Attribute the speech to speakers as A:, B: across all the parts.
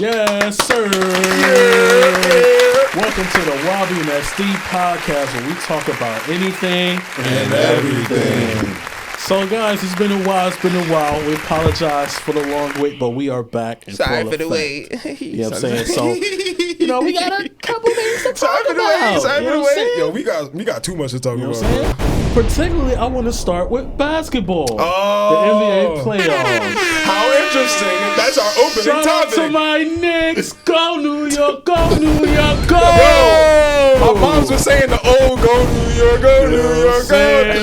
A: Yes, sir.
B: Yeah.
A: Welcome to the YBMSD podcast where we talk about anything
B: and everything.
A: So, guys, it's been a while. We apologize for the long wait, but we are back.
B: Sorry for the wait.
A: You know what I'm saying? So, we got a couple things to talk about.
B: Sorry for the wait. Yo, we got too much to talk about.
A: Particularly, I want to start with basketball.
B: Oh,
A: the NBA playoffs.
B: How interesting. That's our opening
A: Shout
B: topic.
A: out to my Knicks. Go New York, go New York, go.
B: Yo, my moms were saying the old go New York, go New York, go.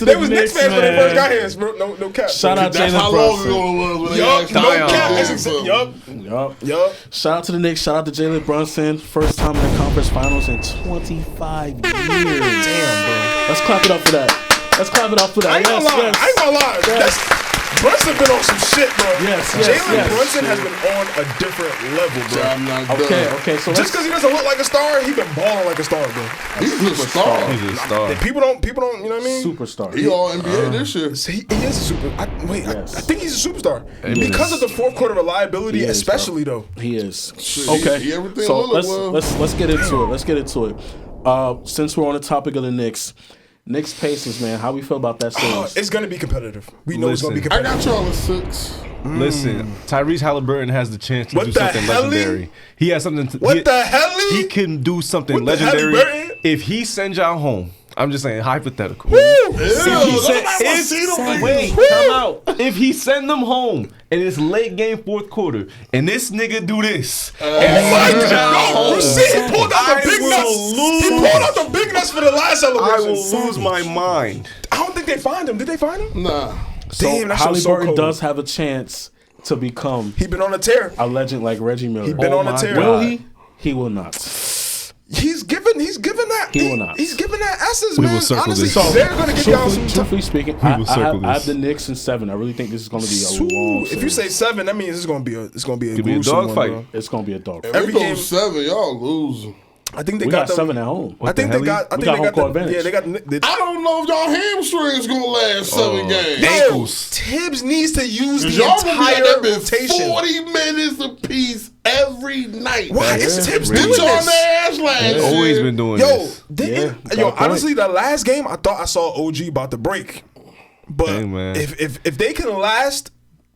B: They was Knicks fans when they first got here. No cap.
A: Shout out
C: That's
A: Jalen
C: how long ago it was when they
B: Yup,
C: got
B: no
C: Zion.
B: cap.
A: Yup. Shout out to the Knicks. Shout out to Jalen Brunson. First time in the conference finals in 25 years.
B: Damn, bro.
A: Let's clap it up for that.
B: I ain't gonna lie. Brunson been on some shit, bro. Jalen Brunson has been on a different level, bro.
A: Okay. So
B: just because he doesn't look like a star, he been balling like a star, bro.
C: He's a star.
B: People don't, you know what I mean?
A: Superstar.
C: He all NBA this year.
B: He is a super. I think he's a superstar because of the fourth quarter reliability, especially though.
A: He is.
C: Okay.
A: So let's get into it. Since we're on the topic of the Knicks Pacers, man, how we feel about that series?
B: It's gonna be competitive. We know it's gonna be competitive.
C: I got y'all at 6.
D: Listen, Tyrese Halliburton has the chance to do something legendary. He has something. He can do something legendary if he sends y'all home. I'm just saying, hypothetical. If he send them home and it's late game fourth quarter and this nigga do this,
B: He pulled out the big nuts for the last celebration.
D: I will lose my mind.
B: I don't think they find him. Did they find him?
C: Nah.
A: So Halliburton does have a chance to become.
B: He been on a tear.
A: A legend like Reggie Miller.
B: He been on a tear.
A: Will he? He will not.
B: He's given that.
A: He will not.
B: He's given that essence,
D: we
B: man.
D: Will circle
B: Honestly,
D: this.
B: they're gonna give y'all some.
A: Truthfully speaking, I have the Knicks in 7. I really think this is gonna be a long.
B: If you say 7, that means it's gonna be a
D: dog fight.
A: It's gonna be a dog fight.
C: Every game 7, y'all lose.
B: I think they
A: got 7 at home.
B: I think they got
A: home court advantage.
B: Yeah, they got.
C: I don't know if y'all hamstrings gonna last 7 games.
B: Yo, Tibbs needs to use the entire rotation.
C: 40 minutes apiece every night.
B: Why is Tibbs doing
C: this?
B: this?
C: On their ass last year.
D: Always been doing this.
B: Honestly, the last game I thought I saw OG about to break, but if they can last.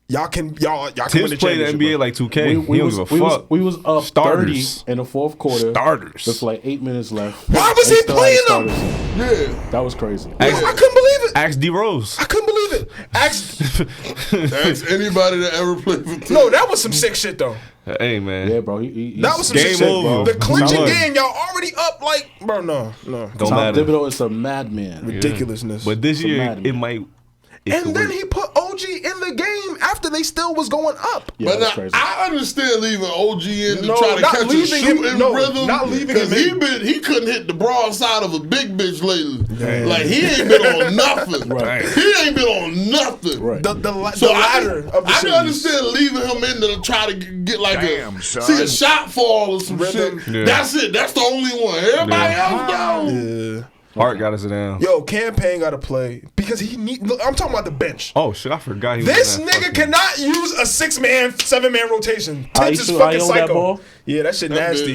B: Y'all can win the championship.
D: Play the NBA like 2K. We don't give a fuck.
A: We was up 30 in the fourth quarter.
D: Starters.
A: With like 8 minutes left.
B: Why was he playing them?
C: Yeah.
A: That was crazy.
B: I couldn't believe it.
D: Ask D Rose.
B: I couldn't believe it.
C: Ask anybody that ever played for Tibbs.
B: No, that was some sick shit though.
D: Hey man.
A: Yeah, bro.
B: That was some sick shit, bro. The clinching game, y'all already up like, bro. No.
D: Don't matter.
A: Thibodeau is a madman.
B: Ridiculousness.
D: But this year it might.
B: And then he put OG in the game after they still was going up.
C: Yeah, but now, I understand leaving OG in to try to catch a shooting rhythm.
B: Not leaving him in.
C: He couldn't hit the broad side of a big bitch lately. Damn. Like, he ain't been on nothing.
A: Right.
C: He ain't been on nothing.
A: Right.
B: The ladder of the
C: I can understand leaving him in to try to get like a shot fall or some shit. Yeah. That's it. That's the only one. Everybody else gone.
B: Yeah.
D: Hart got us down.
B: Yo, Campaign got to play because he need. Look, I'm talking about the bench.
D: Oh shit, I forgot.
B: This nigga cannot use a 6-man, 7-man rotation. Tibbs is fucking psycho. Yeah, that shit nasty.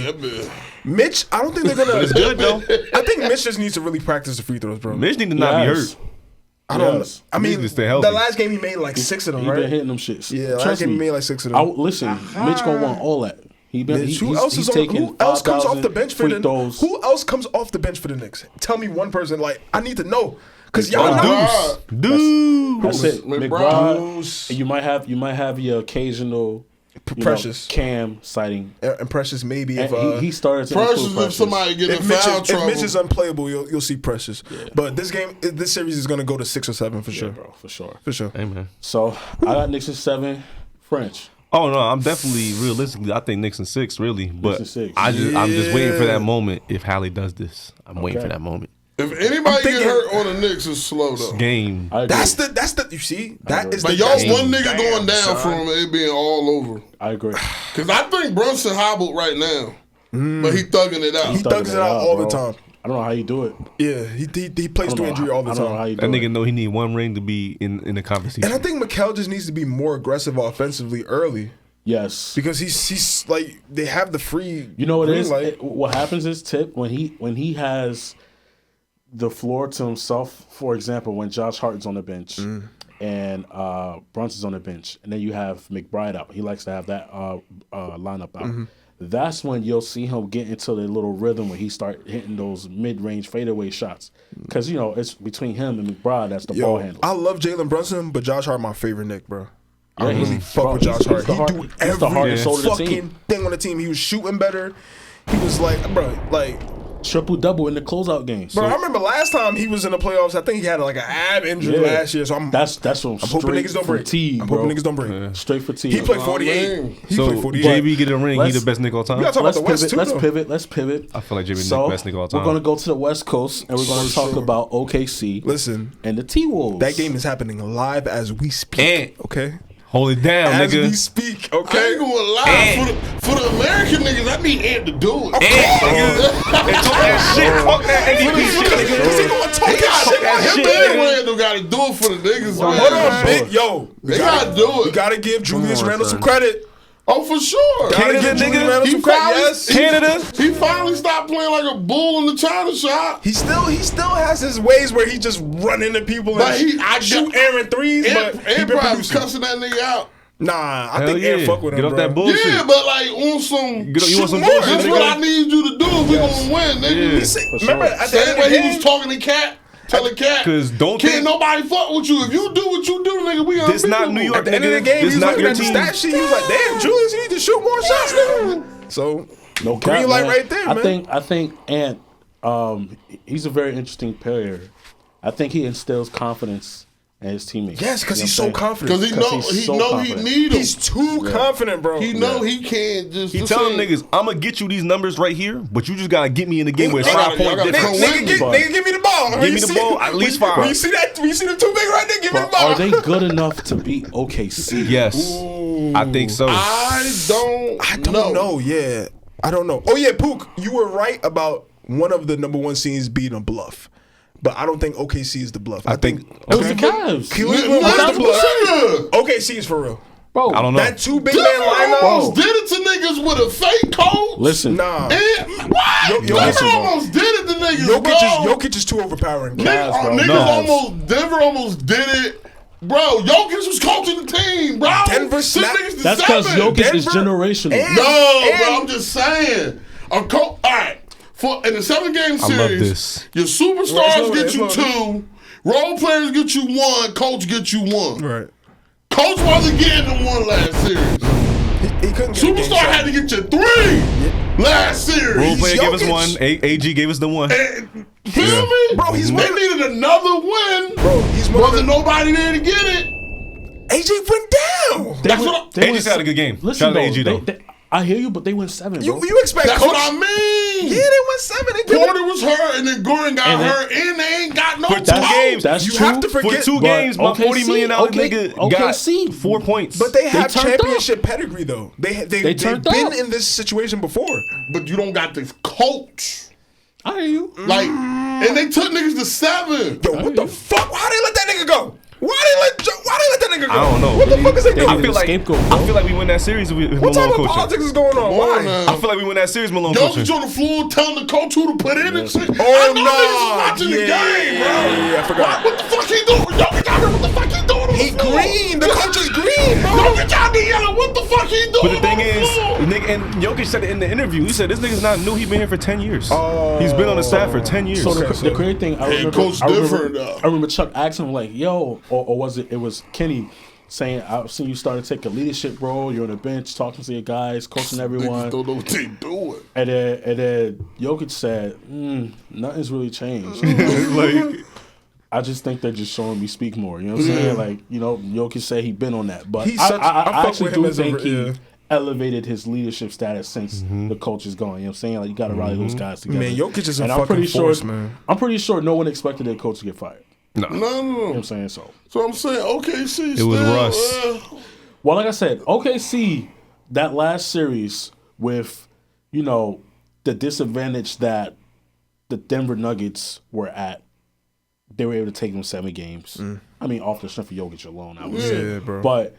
B: Mitch, I don't think they're gonna.
D: It's good though.
B: I think Mitch just needs to really practice the free throws, bro.
D: Mitch need to not be hurt.
B: I don't know. I mean,
D: to stay healthy.
B: The last game he made like 6 of them, right?
A: He been hitting them shits.
B: Yeah, last game he made like 6 of them.
A: Listen, Mitch gonna want all that. Who else comes off the bench for the Knicks? Who else comes off the bench for the Knicks? Tell me one person. Like, I need to know because y'all know.
D: Dude,
A: that's it. McBride. You might have your occasional Precious Cam sighting,
B: and Precious maybe if
A: he started.
C: Precious if somebody get in foul trouble.
B: If Mitch is unplayable, you'll see Precious. Yeah. But this series is gonna go to 6 or 7 for sure,
A: bro. For sure.
D: Amen.
A: So I got Knicks in 7. French.
D: Oh no, I'm definitely realistically. I think Knicks in 6, really. But I'm just waiting for that moment. If Halle does this, I'm waiting for that moment.
C: If anybody get hurt on the Knicks, it's slow though.
D: Game.
B: That's the. You see, that is.
C: But y'all one nigga going down from it being all over.
A: I agree.
C: Because I think Brunson hobbled right now, but he thugging it out.
B: He thugs it out all the time.
A: I don't know how you do it.
B: Yeah, he plays through injury all the time.
A: I don't know how you do
D: that nigga know he need one ring to be in the conversation.
B: And I think Mikal just needs to be more aggressive offensively early.
A: Yes,
B: because he's like they have the free.
A: You know what it is? What happens is Tip when he has the floor to himself. For example, when Josh Hart's on the bench and Brunson's on the bench, and then you have McBride out. He likes to have that lineup out. That's when you'll see him get into the little rhythm when he start hitting those mid-range fadeaway shots. Because, it's between him and McBride that's the ball handler.
B: I love Jalen Brunson, but Josh Hart my favorite Knick, bro. I really fuck with Josh Hart. He do every fucking thing on the team. He was shooting better. He was
A: triple-double in the closeout games.
B: Bro, I remember last time he was in the playoffs, I think he had like an ab injury last year. So
A: that's what I'm hoping niggas don't break. I'm hoping
B: niggas don't break.
A: Straight fatigue.
B: He played 48.
D: He played 48. JB get a ring. He the best nigga all time.
B: We gotta talk about the West too.
A: Let's pivot.
D: I feel like JB the best nigga all time.
A: We're gonna go to the West Coast and we're gonna talk about OKC.
B: Listen,
A: and the T-Wolves.
B: That game is happening live as we speak. Okay.
D: Hold it down,
B: as
D: nigga.
B: As we speak, okay?
C: I ain't gonna lie. For the American niggas, I need Ant to do it.
D: They talk that shit. Fuck that MVP shit.
B: Because he gonna talk that shit.
C: Him gotta do it for the niggas, man.
B: Hold on, big. Yo.
C: They gotta do it.
B: You gotta give Julius Randle some credit.
C: Oh, for sure.
D: Canada, nigga.
C: He finally stopped playing like a bull in the China shop.
B: He still has his ways where he just run into people and shoot Aaron threes, but he been producing.
C: Cussing that nigga out.
B: Nah, I think Aaron fuck with him,
D: Get off that bullshit.
C: Yeah, but like on some
D: you want some
C: bullshit.
D: That's
C: what I need you to do if we gonna win, nigga.
B: Remember, at the
C: same way he was talking to Cat. Telling Cat, can't nobody fuck with you. If you do what you do, nigga, we
D: This not New York,
B: at the end of the game, he was looking at the stat sheet. He was like, damn, Julius, you need to shoot more shots, nigga. So,
A: no
B: green light right there, man.
A: I think Ant, he's a very interesting player. I think he instills confidence in his teammates.
B: Yes, because he's so confident.
C: Because he know he need him.
B: He's too confident, bro.
C: He know he can't just.
D: He telling niggas, I'm gonna get you these numbers right here, but you just gotta get me in the game where it's 5 point difference.
B: Nigga, give me the ball.
D: Give me the ball at least 5.
B: When you see the two big right there, give me the ball.
A: Are they good enough to beat OKC?
D: Yes, I think so.
C: I don't
B: know. Yeah, I don't know. Oh yeah, Pook, you were right about one of the number 1 seeds being a bluff. But I don't think OKC is the bluff.
D: I think
A: it was the Cavs.
B: Cleveland was the bluff. OKC is for real.
A: Bro,
D: I don't know.
B: That 2 big man lineup
C: almost did it to niggas with a fake coach.
A: Listen,
B: nah.
C: What? Almost did it to niggas.
B: Jokic is too overpowering.
C: Denver almost did it. Bro, Jokic was coaching the team, bro.
B: That's
A: because Jokic is generational.
C: Bro, I'm just saying. All right. In the 7-game series, your superstars get you 2, role players get you 1, coach get you 1.
B: Right.
C: Coach wasn't getting them 1 last series.
B: He couldn't get
C: Superstar had to get you 3 last series.
D: Role player gave us 1. AG gave us the 1.
C: Feel me?
B: Bro,
C: they needed another win.
B: Bro,
C: wasn't nobody there to get it.
B: AJ went down.
D: AJ had a good game.
A: Listen,
D: shout out to AG though.
A: I hear you, but they went 7, bro.
B: You expect
C: That's
B: coach?
C: what I mean.
B: Yeah, they went 7.
C: Porter was hurt, and then Gordon got hurt, and they ain't got no
D: for 2 games.
A: That's
B: you
A: true.
B: have to forget.
D: For 2 games, my $40 million nigga got 4 points.
B: But they have championship pedigree, though. They've been in this situation before.
C: But you don't got the coach.
A: I hear you.
C: Like, and they took niggas to 7.
B: Yo, what the fuck? Why they let that nigga go? Why they let that nigga go?
D: I don't know.
B: What the fuck is they doing?
D: I feel like we win that series with Malone
B: coaching. What type of
D: coaching.
B: politics is going on? Why?
D: I feel like we win that series with Malone coaching.
C: Jokic on the floor telling the coach who to put in and shit.
B: Oh,
C: I know niggas watching the game, bro.
B: Yeah, I forgot.
C: What the fuck he doing? Jokic out there, what the fuck he doing on
B: He
C: the floor?
B: green. The coach is green, bro.
C: Jokic out there yelling, what the fuck he doing?
D: But the thing is,
C: floor?
D: and Jokic said it in the interview. He said this nigga's not new. He's been here for 10 years. He's been on the staff for 10 years.
A: So the crazy thing, I remember Chuck asked him like, "Yo," or was it was Kenny saying, "I've seen you start to take a leadership role. You're on the bench, talking to your guys, coaching everyone."
C: Don't know what they doing.
A: And then Jokic said, "Nothing's really changed.
D: Like,
A: I just think they're just showing me speak more." You know what I'm saying? Like, Jokic said he'd been on that, but I actually do think he elevated his leadership status since the coach is gone. You know what I'm saying? Like, you got to rally those guys together.
B: Man, Jokic is a fucking force, man.
A: I'm pretty sure no one expected their coach to get fired.
D: No.
A: You know what I'm saying? So
C: I'm saying OKC.
D: It was Russ.
A: Well, like I said, OKC, that last series with, the disadvantage that the Denver Nuggets were at, they were able to take them 7 games. I mean, off the strength of Jokic alone, I would say.
B: Bro.
A: But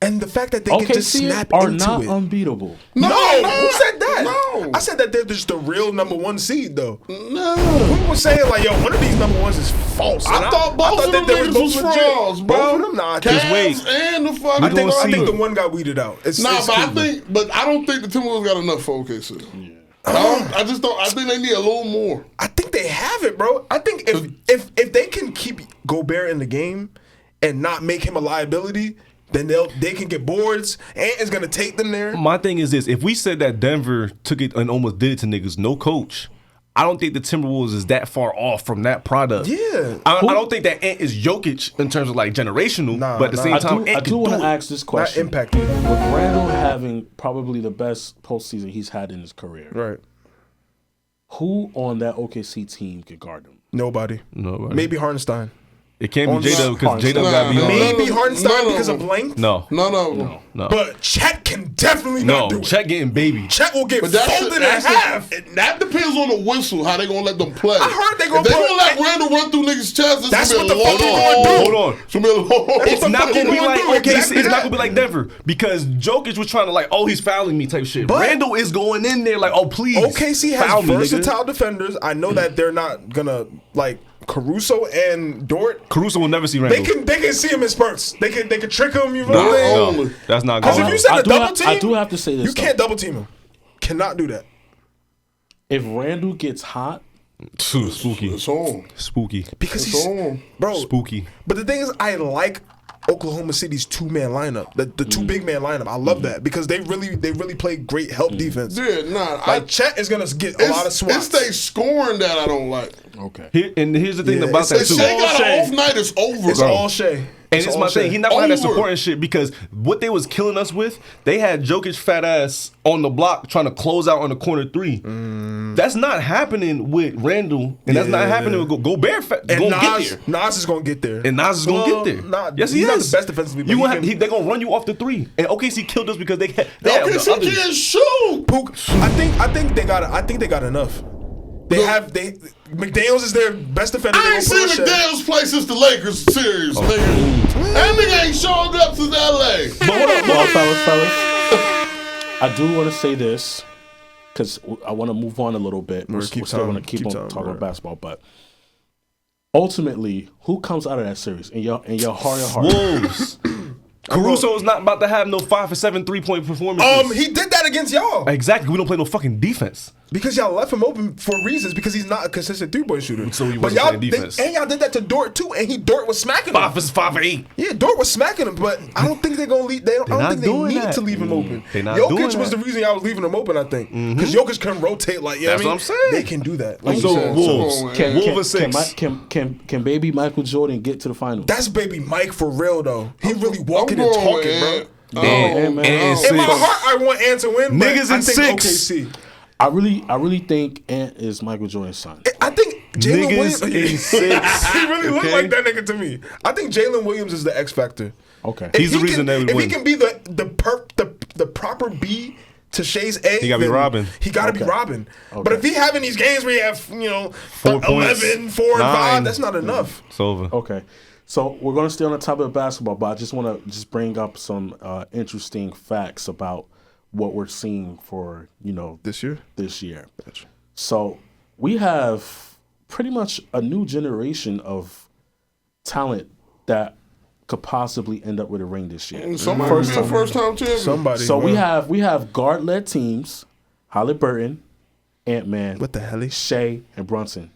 B: And the fact that they can just snap
A: are
B: into
A: not
B: it.
A: unbeatable.
B: No, who said that?
C: No.
B: I said that they're just the real number 1 seed, though.
C: No.
B: People were saying, like, yo, one of these number 1s is false.
C: I thought both of them niggas was frauds, bro.
B: Both of them? Nah,
D: Just wait.
C: And the fucking
B: I think the one got weeded out. It's
C: I don't think the Timberwolves got enough for OKC. Yeah. I just don't. I think they need a little more.
B: I think they have it, bro. I think if they can keep Gobert in the game and not make him a liability, then they can get boards. Ant is gonna take them there.
D: My thing is this: if we said that Denver took it and almost did it to niggas, no coach, I don't think the Timberwolves is that far off from that product.
B: Yeah,
D: I don't think that Ant is Jokic in terms of like generational. But at the same time,
A: I do want to ask this question:
B: not impact either.
A: With Randall having probably the best postseason he's had in his career,
B: Right?
A: Who on that OKC team could guard him?
B: Nobody. Maybe Hartenstein.
D: It can't be J-Dub because J-Dub got to be on.
B: Maybe Hartenstein because of length.
D: No.
B: But Chet can definitely not do it.
D: Chet getting baby.
B: Chet will get folded in half.
C: That depends on the whistle, how they gonna let them play.
B: I heard they gonna
C: if they gonna let Randall run through niggas' chests.
B: That's what the fuck they gonna do.
D: Hold on. It's not gonna be like OKC. It's not gonna be like Denver because Jokic was trying to like, oh, he's fouling me type shit. But Randall is going in there like, oh, please.
B: OKC has versatile defenders. I know that they're not gonna like Caruso and Dort.
D: Caruso will never see Randall.
B: They can see him in spurts. They can trick him. You
D: know no, that's not good.
B: Because if you said a double team,
A: I do have to say this.
B: You can't double team him. Cannot do that.
A: If Randall gets hot,
D: spooky.
C: It's on.
D: Spooky.
B: Because he's bro.
D: Spooky.
B: But the thing is, I like Oklahoma City's 2-man lineup, the 2 big man lineup. I love that because they really play great help defense.
C: Yeah,
B: Chet is gonna get a lot of swats.
C: It's they scoring that I don't like.
A: Okay.
D: And here's the thing about that too.
C: If Shea got an off night, it's over.
B: It's all Shea.
D: And it's my thing. He's not gonna have that supporting shit because what they was killing us with, they had Jokic fat ass on the block trying to close out on the corner 3. That's not happening with Randall, and that's not happening with Gobert.
B: And Nas is gonna get there.
D: And Nas is gonna get there. Yes, he is.
B: Not the best defensively.
D: They're gonna run you off the 3. And OKC killed us because they
C: can't shoot.
B: Pook. I think they got enough. McDaniels is their best defender.
C: I ain't seen McDaniels play since the Lakers series, nigga. That nigga ain't showed up since LA.
A: But hold on, well, fellas. I do want to say this because I want to move on a little bit. We're still going to keep on talking about basketball, but ultimately, who comes out of that series in your heart and heart?
D: Wolves. Caruso is not about to have no 5 for 7 3-point performances.
B: He did that against y'all.
D: Exactly. We don't play no fucking defense.
B: Because y'all left him open for reasons because he's not a consistent 3-point shooter.
D: So he wasn't playing defense.
B: And y'all did that to Dort too, and Dort was smacking him.
D: 5 for 8.
B: Yeah, Dort was smacking him, but I don't think they're gonna leave. I don't think they need to leave him open. Jokic was the reason y'all was leaving him open, I think, because Jokic can rotate like
D: that's what I'm saying.
B: They can do that.
D: Like Wolves.
A: Can baby Michael Jordan get to the finals?
B: That's baby Mike for real though. He really walking and talking, bro.
D: In
B: my heart, I want Ant to win.
D: Niggas in 6.
B: OKC.
A: I really think Ant is Michael Jordan's son.
B: I think Jalen Williams
D: in 6.
B: He really looked like that nigga to me. I think Jalen Williams is the X factor.
A: Okay,
D: he's the reason that we win.
B: If he can be the proper B to Shay's A,
D: he gotta be Robin.
B: He gotta be Robin.
A: Okay.
B: But if he having these games where he have
D: 4
B: 11,
D: points,
B: 4 and 5, that's not enough.
D: It's over.
A: Okay. So we're going to stay on the topic of basketball, but I just want to bring up some interesting facts about what we're seeing for,
B: this year.
A: Gotcha. So we have pretty much a new generation of talent that could possibly end up with a ring this year.
C: Somebody first time champion.
B: Somebody.
A: So we have guard-led teams, Halliburton, Ant-Man,
B: what the hell?
A: Shea, and Brunson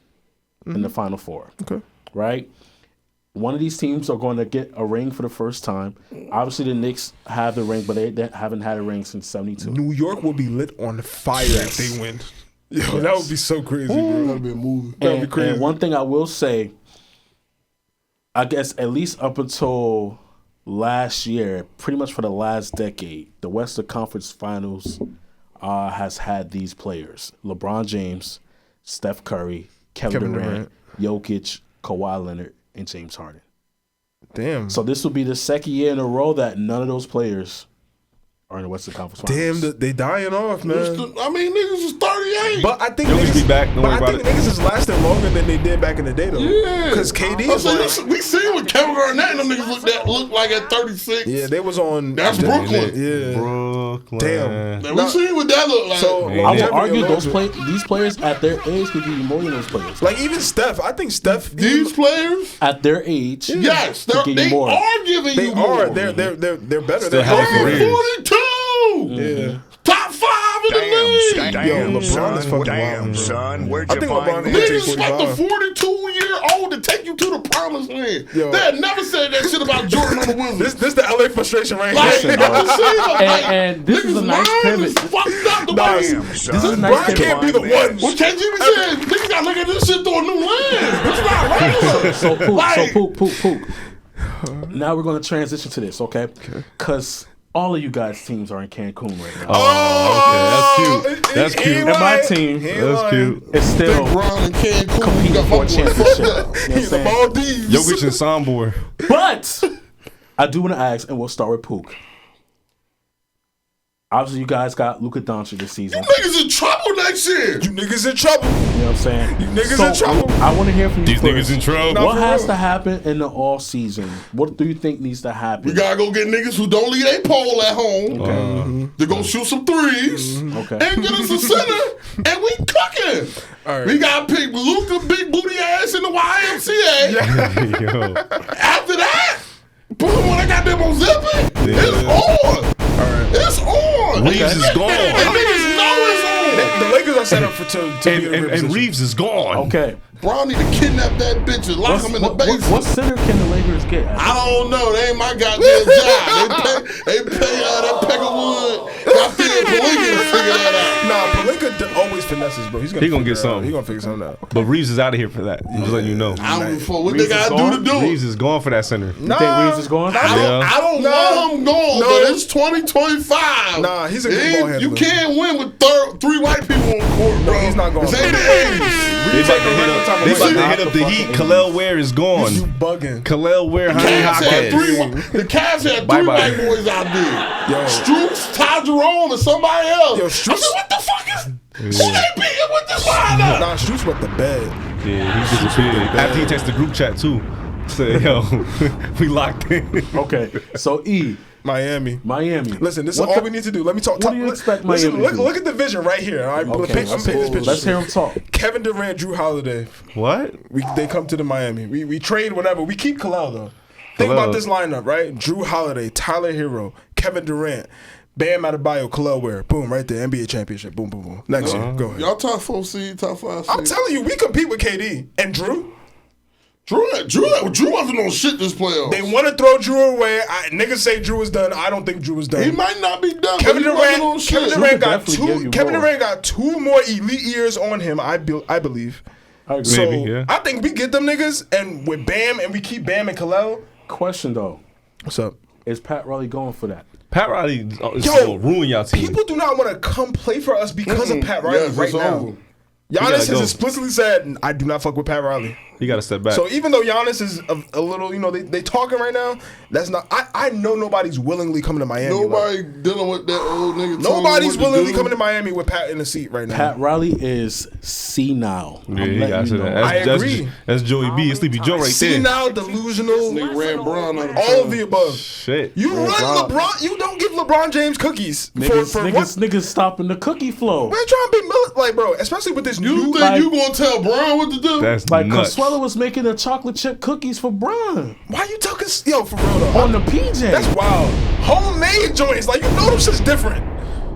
A: in the Final Four.
B: Okay.
A: Right? One of these teams are going to get a ring for the first time. Obviously, the Knicks have the ring, but they haven't had a ring since '72.
B: New York will be lit on fire if they win. Yo, that would be so crazy, bro.
C: That'd be a movie.
B: That'd be crazy.
A: And one thing I will say, I guess at least up until last year, pretty much for the last decade, the Western Conference Finals has had these players: LeBron James, Steph Curry, Kevin Durant, Jokic, Kawhi Leonard, and James Harden.
B: Damn.
A: So this will be the second year in a row that none of those players are in the Western Conference Finals.
B: Damn, they dying off, man.
C: I mean, niggas is 38.
B: But I think
D: Jokic be back. Don't worry about it.
B: niggas is lasting longer than they did back in the day, though.
C: Yeah.
B: Because KD is like...
C: We seen what Kevin Garnett and them niggas look like at 36.
B: Yeah, they was on...
C: That's Brooklyn.
B: Yeah.
D: Brooklyn.
B: Damn.
C: We seen what that look like.
B: So,
A: I would argue these players at their age could give you more than those players.
B: Like, even Steph. I think Steph...
C: These players?
A: At their age,
C: yes. They are giving you more.
B: They're better.
D: Still
B: They're
D: healthy.
C: 42!
B: Yeah.
C: Top 5 in the league.
B: Yo, LeBron is fucking wild,
E: son. Where'd
B: I
E: you
B: think
E: find
B: LeBron
E: this?
C: Niggas expect a 42-year-old to take you to the promised land.
B: Yo.
C: They had never said that shit about Jordan on the Wizards.
B: This the LA frustration right
C: Like,
B: here.
C: I'm saying,
A: and this is a nice pivot.
C: Fucked up the
B: Nah,
C: way.
B: this
A: is a nice
B: Brian
A: pivot.
B: can't be the one.
C: Well, KG be saying, niggas gotta look at this shit through a new lens. It's not regular.
A: So poop. Now we're going to transition to this, okay? Because all of you guys' teams are in Cancun right now.
B: Oh,
D: okay, that's cute.
A: And my team
D: That's cute.
A: is still
C: Brown and Cancun
A: competing
C: got
A: for
C: my
A: a
C: boy
A: championship.
C: fucked up.
A: You know what I'm saying?
B: Maldives.
D: Jokic and Sombor.
A: But I do want to ask, and we'll start with Pook. Obviously, you guys got Luka Doncic this season.
C: Niggas in trouble next year.
B: You niggas in trouble.
A: You know what I'm saying?
B: You niggas in trouble.
A: I want to hear from you
D: These
A: first.
D: niggas in trouble.
B: No,
A: What
B: for
A: has
B: real.
A: to happen in the off season? What do you think needs to happen?
C: We gotta go get niggas who don't leave a pole at home. To go shoot some threes.
A: Okay.
C: And get us a center. And we cooking.
B: All right.
C: We got pick Luka big booty ass in the YMCA.
D: Yo.
C: After that, put him on that goddamn Ozempic. It's on. It's on.
D: Reeves is gone.
C: And niggas know it's on.
B: The Lakers are set up to be in a good
D: And
B: position.
D: Reeves is gone.
A: Okay.
C: Brown need to kidnap that bitch and lock him in the basement.
A: What center can the Lakers get?
C: I don't know. They ain't my goddamn job. They pay that Peckerwood. I think Pelinka to figure that out.
B: Nah, Pelinka always finesses, bro. He's gonna
D: He gonna
B: figure
D: get
B: it out.
D: something.
B: He gonna figure something out.
D: But Reeves is out of here for that. I'm just letting you know.
C: I don't know what
A: Reeves
C: they
A: is
C: gotta do to do
D: Reeves
C: it.
D: is gone for that center.
A: You think Reeves is going?
C: I don't want him gone,
B: No.
C: but it's 2025.
B: Nah, he's a good ball handler.
C: You can't win with three white people on the court, bro.
B: he's not going.
C: This ain't the 80s.
D: They about to hit up the Heat. Khalil Ware is
B: You
D: gone.
B: bugging.
D: Khalil Ware, honey
C: The Cavs had three
D: Bye-bye.
C: white boys out there.
B: Yo.
C: Strooks, Ty Jerome, and somebody else.
B: Yo,
C: I said, what the fuck is... Who they beating with this lineup?
B: Nah, Strooks went to bed.
D: Yeah, he disappeared. After he texted the group chat too. Said, yo, we locked in.
A: Okay. So
B: Miami.
A: Listen,
B: Listen, this is all we need to do. Let me talk.
A: What do you expect Miami
B: Listen,
A: to do?
B: look at the vision right here. All right,
A: Okay,
B: I'm painting this picture.
A: let's hear him talk.
B: Kevin Durant, Drew Holiday.
D: What?
B: They come to the Miami. We trade whatever. We keep Khalil though. Think about this lineup, right? Drew Holiday, Tyler Hero, Kevin Durant, Bam Adebayo, Khalil Ware. Boom, right there. NBA championship. Boom, boom, boom. Next year. Go ahead.
C: Y'all top 4 seed, top 5 seed.
B: I'm telling you, we compete with KD and Drew.
C: Drew wasn't on shit this playoffs.
B: They want to throw Drew away. Niggas say Drew is done. I don't think Drew is done.
C: He might not be done.
B: Kevin
C: but he wasn't on
B: Durant.
C: shit.
B: Kevin Durant got
A: definitely give you
B: Kevin
A: more.
B: Durant got 2 more elite years on him. I believe.
A: I agree.
B: So
D: Maybe, yeah.
B: I think we get them niggas, and with Bam, and we keep Bam and Khalil.
A: Question though,
B: What's up?
A: is Pat Riley going for that?
D: Pat Riley is
B: Yo,
D: gonna ruin y'all team.
B: People do not want to come play for us because of Pat Riley
C: Yes,
B: right
C: it's
B: now.
C: over.
B: Giannis
D: gotta
B: has
D: go.
B: explicitly said, I do not fuck with Pat Riley.
D: He got to step back.
B: So even though Giannis is a little, they talking right now, that's not. I know nobody's willingly coming to Miami.
C: Nobody dealing with that old nigga.
B: Nobody's willingly coming to Miami with Pat in the seat right now.
A: Pat Riley is senile.
D: yeah,
A: I'm
D: he got
A: letting you
D: to
A: know.
D: that.
B: I agree.
D: That's Joey B. and Sleepy Joe right there.
B: senile, delusional,
C: Nigga ran Brown out of
B: all of the above.
D: Shit.
B: You run LeBron. You don't give LeBron James cookies for what?
A: Niggas stopping the cookie flow.
B: We're trying to be like, bro, especially with this
C: You
B: new.
C: think
A: like-
C: you gonna tell Brown what to do?
D: That's
A: Like
D: nuts.
A: Consuelo was making the chocolate chip cookies for Bron
B: Why you talking? Yo, for real though.
A: on the PJ.
B: That's wild. Homemade joints, like you know them shit's different.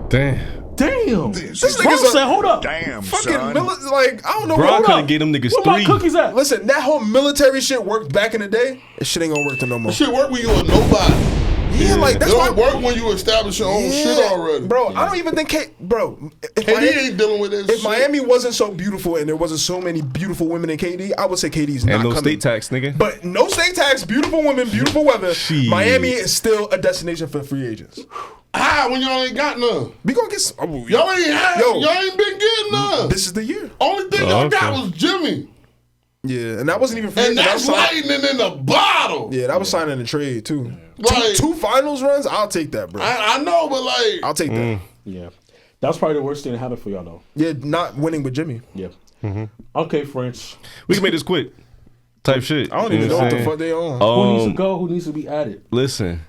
D: Damn.
A: Damn.
B: This
A: Bron
B: nigga's
A: said, hold up.
E: Damn,
B: fucking
E: son.
B: like I don't know.
D: Bron
B: Hold
D: couldn't
B: up.
D: get them niggas
A: Where my
D: 3.
A: cookies at?
B: Listen, that whole military shit worked back in the day. That shit ain't gonna work no more.
C: Shit work when you a nobody.
B: Yeah, like
C: It
B: that's why.
C: don't work when you establish your own shit already.
B: Bro. I don't even think if
C: KD ain't dealing with that
B: If
C: shit.
B: Miami wasn't so beautiful and there wasn't so many beautiful women in KD, I would say KD's not
D: And no
B: coming.
D: state tax, nigga.
B: But no state tax, beautiful women, beautiful weather.
D: Shit.
B: Miami is still a destination for free agents.
C: How when y'all ain't got none?
B: We gonna get some.
C: Y'all ain't had.
B: Yo.
C: Y'all ain't been getting none.
B: This is the year.
C: Only thing y'all got was Jimmy.
B: Yeah, and that wasn't even free.
C: And that's lightning in the bottle.
B: Yeah, that was signing a trade too.
C: Like,
B: two finals runs, I'll take that, bro.
C: I know, but like,
B: I'll take that.
A: Yeah. That's probably the worst thing that happened for y'all, though.
B: Yeah, not winning with Jimmy.
A: Yeah. Okay, French.
D: We can make this quick. Type shit.
B: I don't even know what the fuck they on.
A: Who needs to go? Who needs to be added?
D: Listen,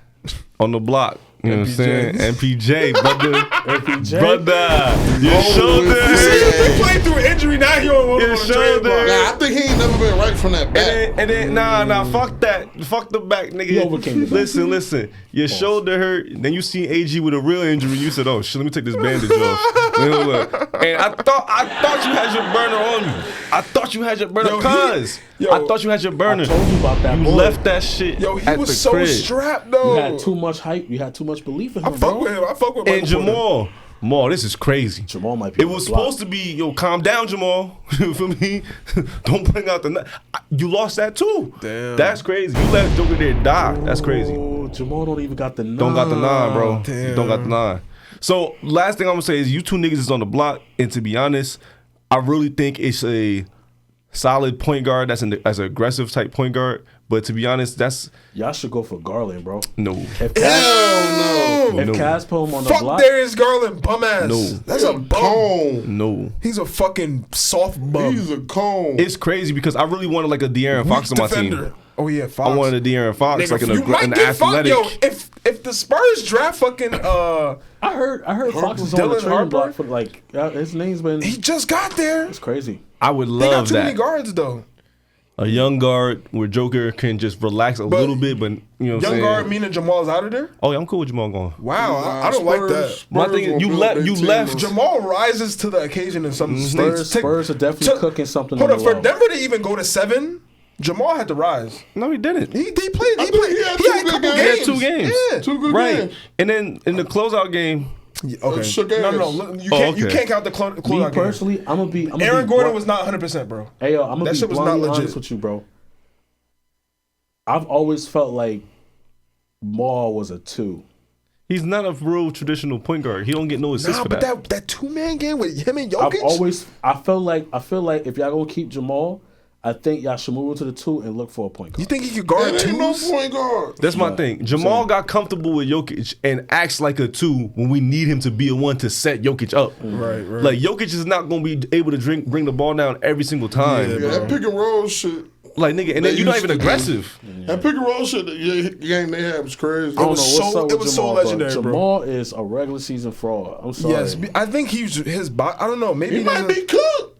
D: on the block. You know what I'm saying? MPJ, brother.
A: MPJ.
D: Brother. Your shoulder.
B: He played through injury, now he on
D: Your
B: the trade
D: shoulder.
B: block.
C: nah, I think he ain't never been right from that back.
D: And then nah, fuck that. Fuck the back, nigga.
A: He overcame the back.
D: Listen. Your shoulder hurt. Then you see AG with a real injury. You said, oh shit, let me take this bandage off. Look. And I thought you had your burner on you. I thought you had your burner, cuz. I thought you had your burner.
A: I told you about that.
D: You
A: boy.
D: left that shit.
B: Yo, he
D: at
B: was
D: the
B: so
D: crib.
B: strapped though.
A: You had too much hype. You had too much belief in him.
B: I fuck with him. I fuck with
D: And Jamal. Jamal, this is crazy.
A: Jamal might be.
D: It was supposed to be, calm down, Jamal. You feel me? Don't bring out the. You lost that too.
B: Damn.
D: That's crazy. You let Joker there die. That's crazy.
A: Oh, Jamal don't even got the 9.
D: Don't got the 9, bro.
B: Damn.
D: You don't got the 9. So last thing I'm gonna say is you two niggas is on the block, and to be honest, I really think it's a solid point guard. That's an aggressive type point guard. But to be honest, that's
A: Y'all should go for Garland, bro.
D: no.
A: If
B: Hell no.
A: Kaz put him on the
B: Fuck
A: block,
B: Darius Garland, bum ass.
D: No.
B: That's a bum.
C: Cone.
D: No.
B: He's a fucking soft bum.
C: He's a cone.
D: It's crazy because I really wanted like a De'Aaron Fox on my
B: defender.
D: team.
B: Oh yeah, Fox.
D: I wanted a De'Aaron Fox,
B: Nigga,
D: like
B: you might
D: an
B: get Fox.
D: athletic.
B: Yo, if the Spurs draft fucking
A: I heard Fox is on the
B: Dylan
A: trading
B: Harper?
A: block for like his name's been.
B: he just got there.
A: It's crazy.
D: I would
B: They got
D: love
B: too many
D: that.
B: guards though.
D: A young guard where Joker can just relax a little bit, but you know what I'm
B: Young
D: saying?
B: guard meaning Jamal's out of there.
D: Oh yeah, I'm cool with Jamal going.
B: Wow, I don't like that.
D: My thing is, you left.
B: Jamal rises to the occasion in some states.
A: Spurs are definitely cooking something.
B: Hold
A: on
B: on,
A: the
B: for
A: low.
B: Denver to even go to 7, Jamal had to rise.
D: No, he didn't.
B: He played.
C: I
B: He
C: think
B: played.
C: he had
B: He had a
C: two
B: couple
C: good
D: He
B: games.
D: had 2 games.
B: Yeah.
C: 2 good
D: Right.
C: games.
D: And then in the closeout game,
B: Okay.
C: Shook
B: No,
C: ass.
B: you can't. You
D: okay.
B: can't count the
A: Me
B: closeout game.
A: personally, I'm gonna be.
B: Aaron Gordon was not 100%, bro.
A: Hey yo, I'm gonna
B: That
A: be
B: shit was not
A: bluntly
B: legit.
A: honest with you, bro. I've always felt like Maul was a 2.
D: he's not a real traditional point guard. He don't get no assists
B: Nah,
D: for
B: but
D: that.
B: that 2-man game with him and Jokic.
A: I feel like if y'all gonna keep Jamal, I think y'all should move to the 2 and look for a point guard.
B: You think he could guard
C: There ain't no
B: twos?
C: point guard.
D: That's my thing. Jamal got comfortable with Jokic and acts like a 2 when we need him to be a 1 to set Jokic up.
B: Right.
D: Like Jokic is not gonna be able to bring the ball down every single time.
C: Yeah, that pick and roll shit.
D: Like nigga, and
C: They
D: then you're not
C: used
D: even
C: to do.
D: aggressive.
C: That pick and roll shit, the game they had was crazy.
A: I don't know
B: was
A: what's
B: so-
A: up
B: it
A: with
B: was so
A: Jamal, but
B: legendary, bro.
A: Jamal is a regular season fraud. I'm sorry.
B: Yes, I think his body. I don't know. Maybe
C: He might be cooked.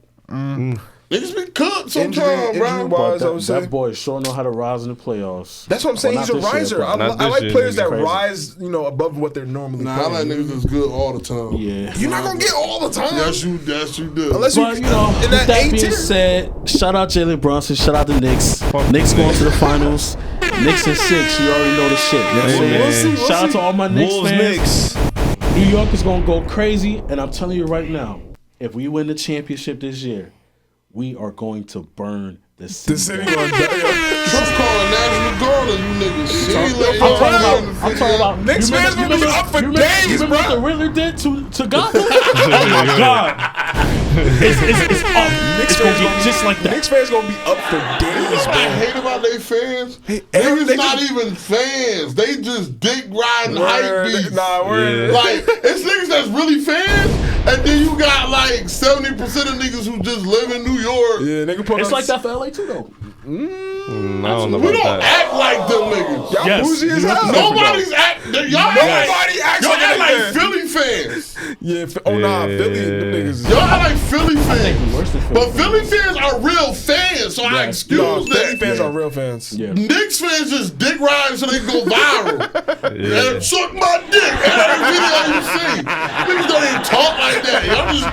C: Niggas be cooked sometimes, bro.
B: injury-wise,
A: But
B: I would say.
A: that boy sure know how to rise in the playoffs.
B: That's what I'm saying.
A: Well,
B: He's a
A: not this year,
B: riser.
A: but-
B: I
D: Not this
B: like
D: year,
B: players
D: nigga.
B: that
A: Crazy.
B: rise, above what they're normally
C: Nah, I like
B: playing.
C: niggas that's good all the time.
A: Yeah.
B: You're not gonna get all the time.
C: Yes, you do.
B: Unless
A: But,
B: you,
A: you know,
B: in
A: with
B: that
A: that
B: A
A: being
B: tier.
A: said, shout out Jalen Brunson, shout out the Knicks. Knicks going to the finals. Knicks in 6, you already know the shit. You know what I'm
D: Hey,
A: saying?
D: man.
B: We'll
A: Shout out
B: see.
A: to all my Knicks
D: Wolves,
A: fans.
D: Knicks.
A: New York is going to go crazy, and I'm telling you right now, if we win the championship this year, we are going to burn the city.
B: The city
A: down.
B: on
C: Trump calling National Guard on you niggas. She ain't letting
A: I'm
C: y'all
A: talking
C: win.
A: about.
B: Knicks
A: you
B: fans
A: remember-
B: gonna be up for
A: you remember-
B: days,
A: you remember
B: bro.
A: what the Riddler did to Gotham? Oh my God! It's up. It's gonna be just like that.
B: Knicks fans gonna be up for days,
C: I
B: bro.
C: hate about they fans.
B: Aaron,
C: Niggas
B: they
C: not
B: just-
C: even fans. They just dick riding hype
B: Word.
C: beats.
B: Nah, word.
D: Yeah.
C: Like, it's niggas that's really fans, and then you got like 70% of niggas who just live in New York.
B: Yeah, nigga put
A: It's
B: up-
A: like that for LA too, though.
D: I don't know
C: We
D: about
C: don't
D: that.
C: act like them niggas.
B: Y'all
A: Yes,
B: bougie as
A: you have
B: hell.
A: to-
C: Nobody's act. Y'all act
B: Nobody acts
C: y'all
B: like
C: act
B: a
C: like
B: fan.
C: Philly fans.
B: Yeah, nah,
D: Yeah.
B: Philly, them niggas.
C: Y'all act like Philly fans.
A: we worse than Philly
C: But Philly fans are real fans, so I
A: Yeah.
C: excuse
B: No,
C: that.
B: Philly fans are real fans.
A: Yeah.
C: Knicks fans just dick riding so they can go viral.
D: Yeah.
C: And suck my dick. And every video you see. Niggas don't even talk like that. Y'all just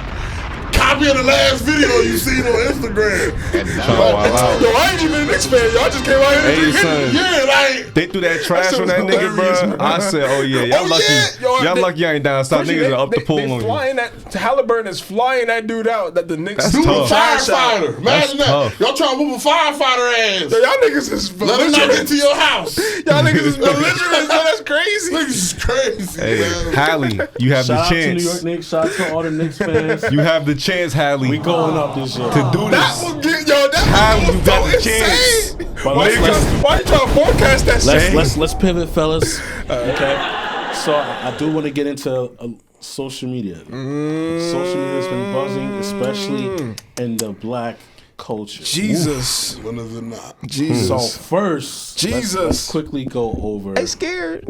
C: copying the last video you seen on Instagram.
B: Yo, I ain't even a Knicks fan. Y'all just came out here
D: Hey,
B: and
D: son.
C: Yeah, like,
D: They threw that trash
B: shit
D: on
B: was
D: that nigga,
B: hilarious,
D: bro.
B: bro.
D: I said, oh yeah, y'all
B: Oh,
D: lucky.
B: yeah. Yo,
D: Y'all
B: they-
D: lucky I ain't down south. Niggas are up the pole
B: they
D: on you.
B: flying that Halliburton is flying that dude out that the Knicks
D: That's
C: dude, a
D: tough.
C: firefighter. Imagine that.
D: tough.
C: Y'all trying to move a firefighter ass.
B: Yo, y'all niggas is
C: Let him not get
B: belligerent.
C: to your house.
B: Y'all niggas is belligerent. Yo, that's crazy.
C: Niggas is crazy,
D: Hey,
C: man.
D: Halle, you have
A: Shout
D: the
A: out to New
D: chance.
A: York Knicks. Shout out to all the Knicks fans.
D: You have the chance chance, Halle.
A: We going up this year.
D: To do
B: That
D: this.
B: will get that
D: Halle,
B: was
D: you got
B: so
D: the chance.
B: insane.
A: But
B: Why you trying to forecast that shit?
A: let's pivot, fellas. Okay. So I do want to get into social media. Social media has been buzzing, especially in the black culture.
B: Jesus.
C: When is it not?
B: Jesus.
A: So first, let's quickly go over
B: I'm scared.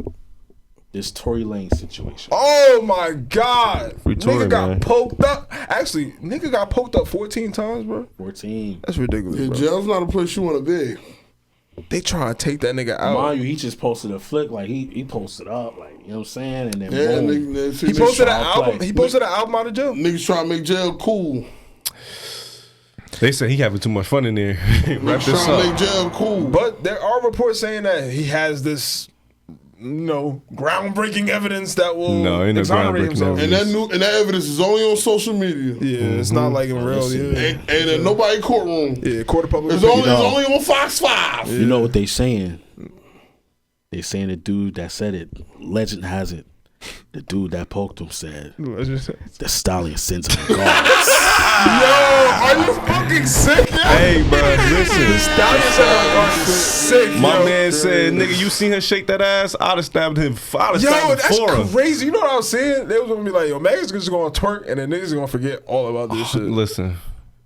A: this Tory Lanez situation.
B: Oh my God.
D: Free Tory,
B: Nigga got
D: man.
B: poked up. Actually, nigga got poked up 14 times, bro.
A: 14.
B: That's ridiculous,
C: Yeah,
B: bro.
C: jail's not a place you want to be.
B: They try to take that nigga out.
A: Mind you, he just posted a flick, like he posted up, like, you know what I'm saying? And then
C: Yeah,
A: boom.
B: He posted an
A: I'll
B: album.
A: play.
B: He posted an album out of jail.
C: Niggas trying to make jail cool.
D: They said he having too much fun in there. Wrap
C: Niggas
D: this
C: trying to
D: up.
C: make jail cool.
B: But there are reports saying that he has this, groundbreaking evidence that will
D: No, ain't no
B: exonerate
D: groundbreaking
B: himself.
D: evidence.
C: And that evidence is only on social media.
B: Yeah, it's not like in real. Yeah,
C: Ain't in nobody courtroom.
B: yeah, court of public
C: It's
B: opinion.
C: only on Fox 5.
A: You know what they saying? They saying the dude that said it, legend has it, the dude that poked him said, the stallion sends him guards.
B: Yo, are you fucking sick, yo?
D: Hey, bro, listen.
B: Sick,
D: My
B: yo.
D: man said, nigga, you seen her shake that ass? I'd have stabbed him. I'd have
B: Yo,
D: stabbed him
B: that's
D: for him.
B: crazy. You know what I was saying? They was gonna be like, yo, Megan's just gonna twerk, and then niggas gonna forget all about this shit.
D: Listen,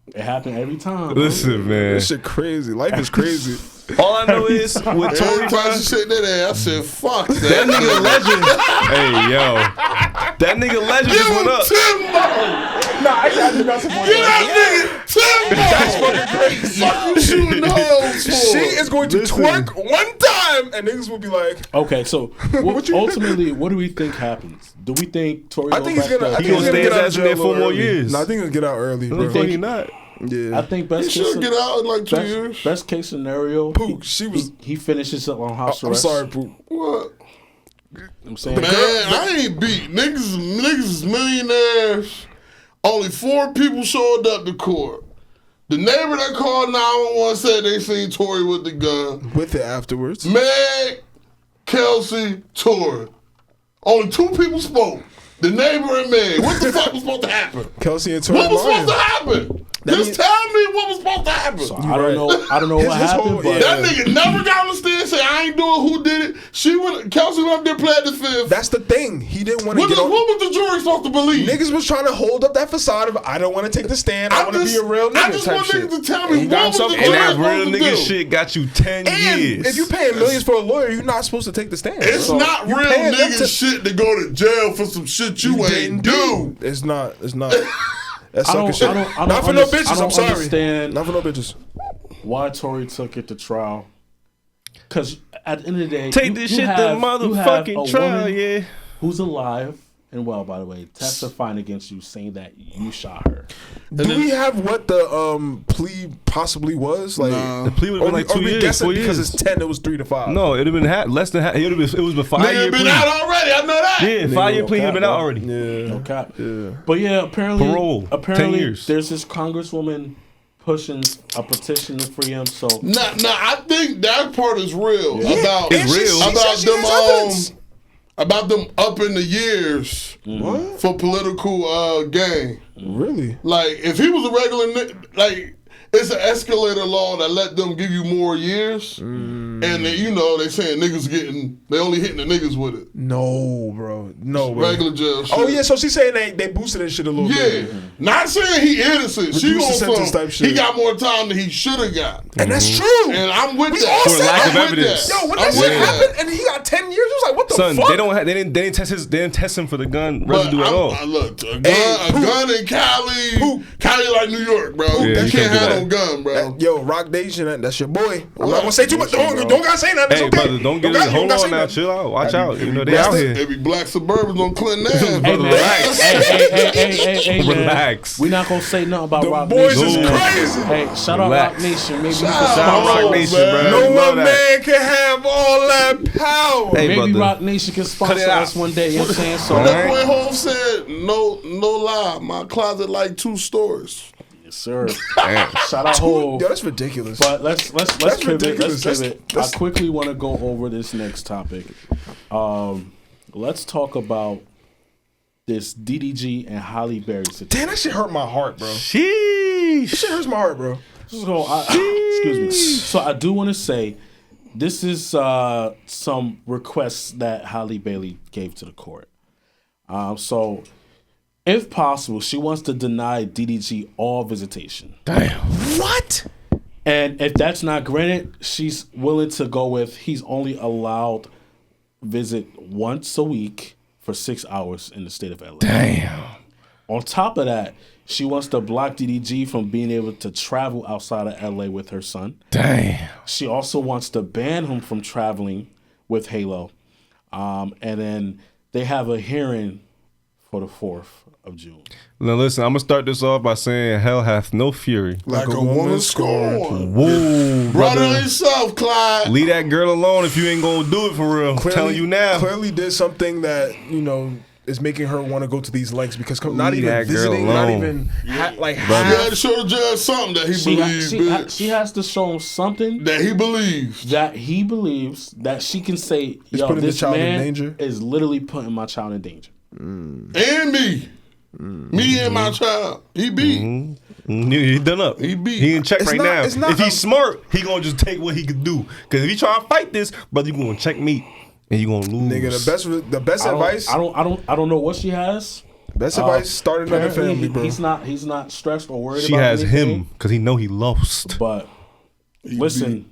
A: It happened every time. bro.
D: listen, man.
B: This shit crazy. Life is crazy.
D: All I know is with Tory,
C: Every time she shake that ass, I said, fuck that.
D: that nigga legend. Hey, yo, that nigga legend just went up.
B: Nah, I do not support
C: That's fucking crazy. Fuck you shooting hoes for?
B: She is going to twerk one time, and niggas will be like,
A: Okay, so
B: What you-
A: ultimately, what do we think happens? Do we think Tory
B: I think he's gonna. I think
D: He gonna
B: he's
D: stay
B: gonna get
D: his
B: out
D: ass
B: of
D: in there
B: jail
D: 4
B: a
D: more
B: little early.
D: years.
B: No, I think he'll get out early, bro.
D: No, he not.
B: Yeah.
A: I think
C: He should get out in like 2 years.
A: best case scenario,
B: Pook, she was.
A: he finishes up on house
B: I'm
A: arrest.
B: sorry, Pook.
C: What?
A: I'm saying,
C: Man, I ain't beat. Niggas is millionaires. Only 4 people showed up to court. The neighbor that called 911 said they seen Tory with the gun.
B: With it afterwards.
C: Meg, Kelsey, Tory. Only 2 people spoke. The neighbor and Meg. What the fuck was supposed to happen?
B: Kelsey and Tory
C: What was
B: lying.
C: supposed to happen?
B: That
C: Just
B: means-
C: tell me what was supposed to happen.
A: I don't know what
B: His
A: happened,
B: whole-
A: but
C: That nigga never got on the stand and said, I ain't doing who did it. Kelsey went up there played the fifth.
B: That's the thing. He didn't want to
C: What
B: get on.
C: was the jury supposed to believe?
B: Niggas was trying to hold up that facade of I don't want to take the stand. I want to be a real nigga
C: I just
B: type
C: want
B: shit.
C: niggas to tell
B: And
C: me
B: he got
C: what was
B: himself
C: the
B: caught.
D: And
C: jury
D: that
C: supposed
D: real
C: to
D: nigga
C: do.
D: shit got you 10
B: And
D: years.
B: if you paying millions for a lawyer, you're not supposed to take the stand.
C: It's
B: So
C: not
B: you
C: real
B: paying them
C: nigga
B: to-
C: shit to go to jail for some shit you ain't do.
B: It's not. It's not. That's
A: I
B: sucker
A: don't,
B: shit.
A: I don't, I
B: Not for
A: don't
B: no
A: under-
B: bitches.
A: I don't
B: I'm sorry.
A: understand
B: Not for no bitches.
A: why Tory took it to trial. Because at the end of the day,
D: Take this shit to
A: you have a
D: motherfucking trial,
A: woman
D: yeah.
A: who's alive and well, by the way, testifying against you, saying that you shot her.
B: Do we have what the plea possibly was? Like
D: The plea would have been like 2 years,
B: guessing
D: 4
B: because
D: years.
B: it's 10, it was 3 to 5.
D: No, it'd have been less than half. It was a 5-year
C: Nigga been
D: plea.
C: out already. I know that.
D: Yeah, 5-year
A: no
D: plea. He'd
A: cap,
D: been out
A: bro.
D: already.
B: Yeah.
A: No cap.
B: Yeah.
A: But yeah, apparently,
D: Parole, 10 years.
A: there's this congresswoman pushing a petition to free him. So
C: Nah, I think that part is real. About
D: It's real.
C: About
B: She has
C: them about them up in the years
B: What?
C: for political gain.
B: Really?
C: Like if he was a regular like it's an escalator law that let them give you more years, and they saying niggas they only hitting the niggas with it.
B: No, bro. No way.
C: Regular jail shit.
B: Oh yeah, so she's saying they boosted that shit a little bit.
C: Yeah, not saying he innocent. She
B: Reduce the
C: wants
B: sentence
C: some.
B: type shit.
C: He got more time than he should have got,
B: And that's true.
C: and I'm with
B: We
C: that.
B: all
D: For
B: said
D: lack
B: that.
D: of
C: I'm with
D: evidence.
C: that.
B: Yo, when
C: I'm
B: that shit
C: with that.
B: happened and he got 10 years, it was like, what the
D: Son,
B: fuck?
D: they didn't test him for the gun
C: But
D: residue at all.
C: Look, a
B: Hey,
C: gun in Cali, Cali like New York, bro.
D: Yeah,
C: you
D: you
C: can't
D: can't do
C: have
D: that.
C: no gun, bro.
B: Yo, Rock Nation, that's your boy. I'm
C: What?
B: not gonna say too much. Don't gotta say nothing. It's
D: Hey,
B: okay.
D: brother, don't get it.
B: gotta-
D: Hold
B: gotta
D: on
B: say
D: now,
B: nothing.
D: chill out. Watch out. You know they out here.
C: They be black Suburbans on Clinton Ave.
A: hey
C: brother.
A: man, hey man.
D: Relax.
A: We're not gonna say nothing about
B: The
A: Rock
B: boys
A: Nation.
B: is
A: man.
B: crazy.
A: Hey, shout out
D: Relax.
A: Rock Nation. Maybe we
C: Shout
A: can
C: out
D: Shout out
C: Oh,
D: Rock Nation,
C: man.
D: bro.
B: No
D: You know
B: one
D: that.
B: man can have all that power.
D: Hey,
A: maybe
D: brother.
A: Rock Nation can sponsor
D: it out.
A: us one day. You know what I'm saying? So
C: That boy Hov said, no lie, my closet like 2 stories.
A: yes, sir. Shout out Hov.
B: Yo, that's ridiculous.
A: But let's pivot.
B: ridiculous.
A: Let's pivot.
B: That's-
A: I quickly want to go over this next topic. Let's talk about this DDG and Halle Berry situation.
B: Damn, that shit hurt my heart, bro.
D: Sheesh.
B: That shit hurts my heart, bro.
A: So, excuse me. So I do want to say, this is some requests that Halle Bailey gave to the court. So, if possible, she wants to deny DDG all visitation.
D: Damn.
B: What?
A: And if that's not granted, she's willing to go with he's only allowed visit once a week for 6 hours in the state of LA.
D: Damn.
A: On top of that, she wants to block DDG from being able to travel outside of LA with her son.
D: Damn.
A: She also wants to ban him from traveling with Halo. And then they have a hearing for the 4th of June.
D: Now listen, I'm gonna start this off by saying hell hath no fury
C: Like a woman scorned.
D: Whoa,
C: Brother
D: brother.
C: yourself, Clyde.
D: Leave that girl alone if you ain't gonna do it for real. I'm telling you now.
B: Clearly did something that, is making her want to go to these lengths because not
D: Leave
B: even
D: that girl
B: visiting, not
D: alone.
B: even
C: He had
B: half.
C: to show the judge something that he believes, bitch.
A: She has to show him something
C: That he believes.
A: that she can say,
B: He's
A: yo,
B: putting the
A: this
B: child in
A: man
B: danger?
A: is literally putting my child in danger.
C: And me. Me and my child. He beat.
D: He done up.
C: He beat.
D: He in check
B: It's
D: right
B: not-
D: now.
B: it's not
D: If he's smart, he gonna just take what he could do. Cause if he try to fight this, brother, you gonna checkmate and you gonna lose.
B: Nigga, the best advice.
A: I don't know what she has.
B: Best advice. Start another
A: Apparently,
B: family, bro.
A: He's not stressed or worried
D: She
A: about
D: has
A: anything,
D: him because he know he lost.
A: But listen,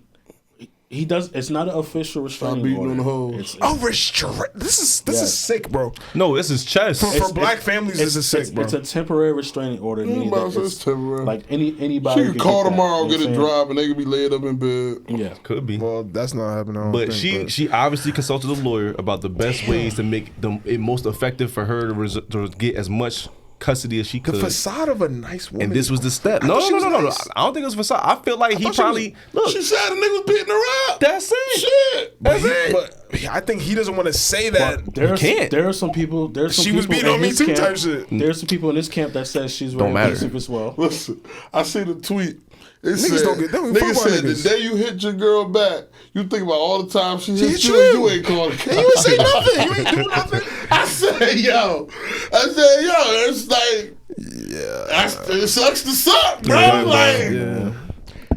A: he does. It's not an official restraining
C: beating
A: order.
C: on the hoes.
A: It's-
B: Oh, restrict. This is sick, bro.
D: No, this is chess.
B: For black families, this is sick, bro.
A: It's a temporary restraining order. Meaning
C: Nobody
A: that
C: says temporary.
A: like anybody.
C: She could call
A: get that,
C: tomorrow,
A: you know
C: get a
A: what I'm
C: drive, and they could be laid up in bed.
A: saying? Yeah.
D: Could be.
B: Well, that's not happening. I don't
D: But
B: think,
D: she obviously consulted a lawyer about the best ways to make it most effective for her to get as much custody as she
B: the
D: could.
B: facade of a nice woman.
D: And this was the step.
B: I
D: No,
B: thought she
D: no,
B: was
D: no.
B: nice.
D: I don't think it was facade. I feel like he
B: thought she
D: probably look.
C: She said the nigga was beating her up.
D: That's it.
C: Shit.
D: That's it.
B: But I think he doesn't want to say that.
A: But there's
D: can't.
A: there are some people. There's some
B: She was
A: people
B: beating
A: in
B: on me
A: his
B: too
A: camp-
B: type shit.
A: There's some people in this camp that says she's very
D: Don't matter.
A: abusive as well.
C: Listen, I see the tweet. It
B: Niggas
C: said,
B: don't get- they don't give a
C: nigga
B: fuck about
C: said
B: niggas.
C: the day you hit your girl back, you think about all the time she hit
B: hit
C: you.
B: you.
C: You ain't calling.
B: And you ain't say nothing. You ain't doing nothing.
C: I said, yo, it's like, it sucks to suck, bro.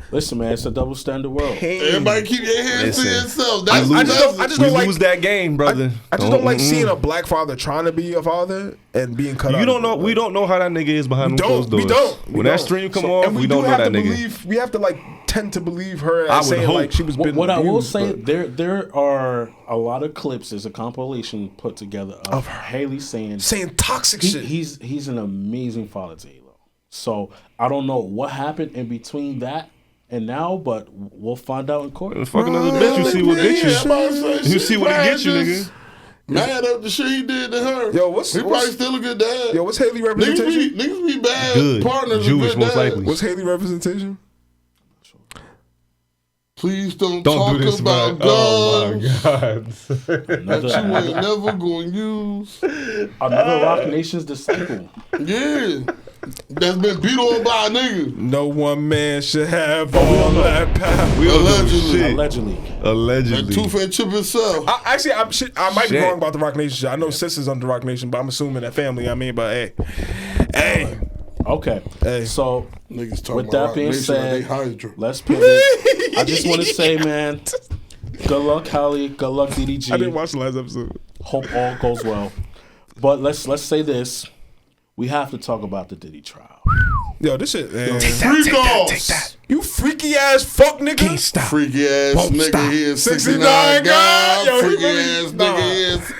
A: Listen, man, it's a double standard world.
C: Everybody keep your hands to
D: Listen,
C: yourself.
B: I
C: That's
B: just
D: We
B: don't like.
D: lose that game, brother.
B: I just don't like seeing a black father trying to be a father and being cut out.
D: You don't
B: of
D: know.
B: it.
D: We don't know how that nigga is behind them closed doors.
B: We don't.
D: When that stream come
B: So-
D: on,
B: and
D: we don't know
B: have
D: that
B: to
D: nigga.
B: believe. We have to tend to believe her
D: I
B: as
D: would
B: saying
D: hope.
B: like she was been.
A: What I will
B: abused,
A: say,
B: but
A: there are a lot of clips. There's a compilation put together of Haley saying
B: toxic shit.
A: he's an amazing father to Halo. So I don't know what happened in between that and now, but we'll find out in court.
D: Fucking other bitch, you see what get you. You see what it get you, nigga.
C: Mad at the shit he did to her.
B: Yo,
C: he probably still a good dad.
B: Yo, what's Haley representation?
C: Niggas be bad
D: Good.
C: partners.
D: Jewish,
C: with
D: most
C: good dads.
D: likely.
B: What's Haley representation?
C: Please don't
D: Don't
C: talk
D: do this,
C: about
D: man. Oh my
C: guns
D: god.
C: that you ain't never gonna use.
A: Another Rock Nation's disciple.
C: Yeah. That's been beat on by a nigga.
B: No one man should have all that power.
D: We don't know
C: Allegedly.
D: shit.
A: Allegedly.
C: That
D: Allegedly.
C: two-fan chip himself.
B: I might be
D: Shit.
B: wrong about the Rock Nation shit. I know Sis is under Rock Nation, but I'm assuming that family. I mean, but hey.
A: Okay.
B: Hey.
A: So
C: Niggas talking
A: with
C: about
A: that
C: Rock
A: being
C: Nation
A: said,
C: like they Hydra.
A: let's pivot. I just want to say, man, good luck, Halle. Good luck, DDG.
B: I didn't watch the last episode.
A: Hope all goes well. But let's say this. We have to talk about the Diddy trial.
B: Yo, this shit, man.
C: Freak offs.
B: You freaky ass fuck nigga.
D: Stop.
C: Freaky ass
B: Won't
C: nigga
B: stop.
C: here, 69
B: 69
C: guy.
B: guy. Yo, he
C: Freaky
B: really-
C: ass
B: nah.
C: nigga is.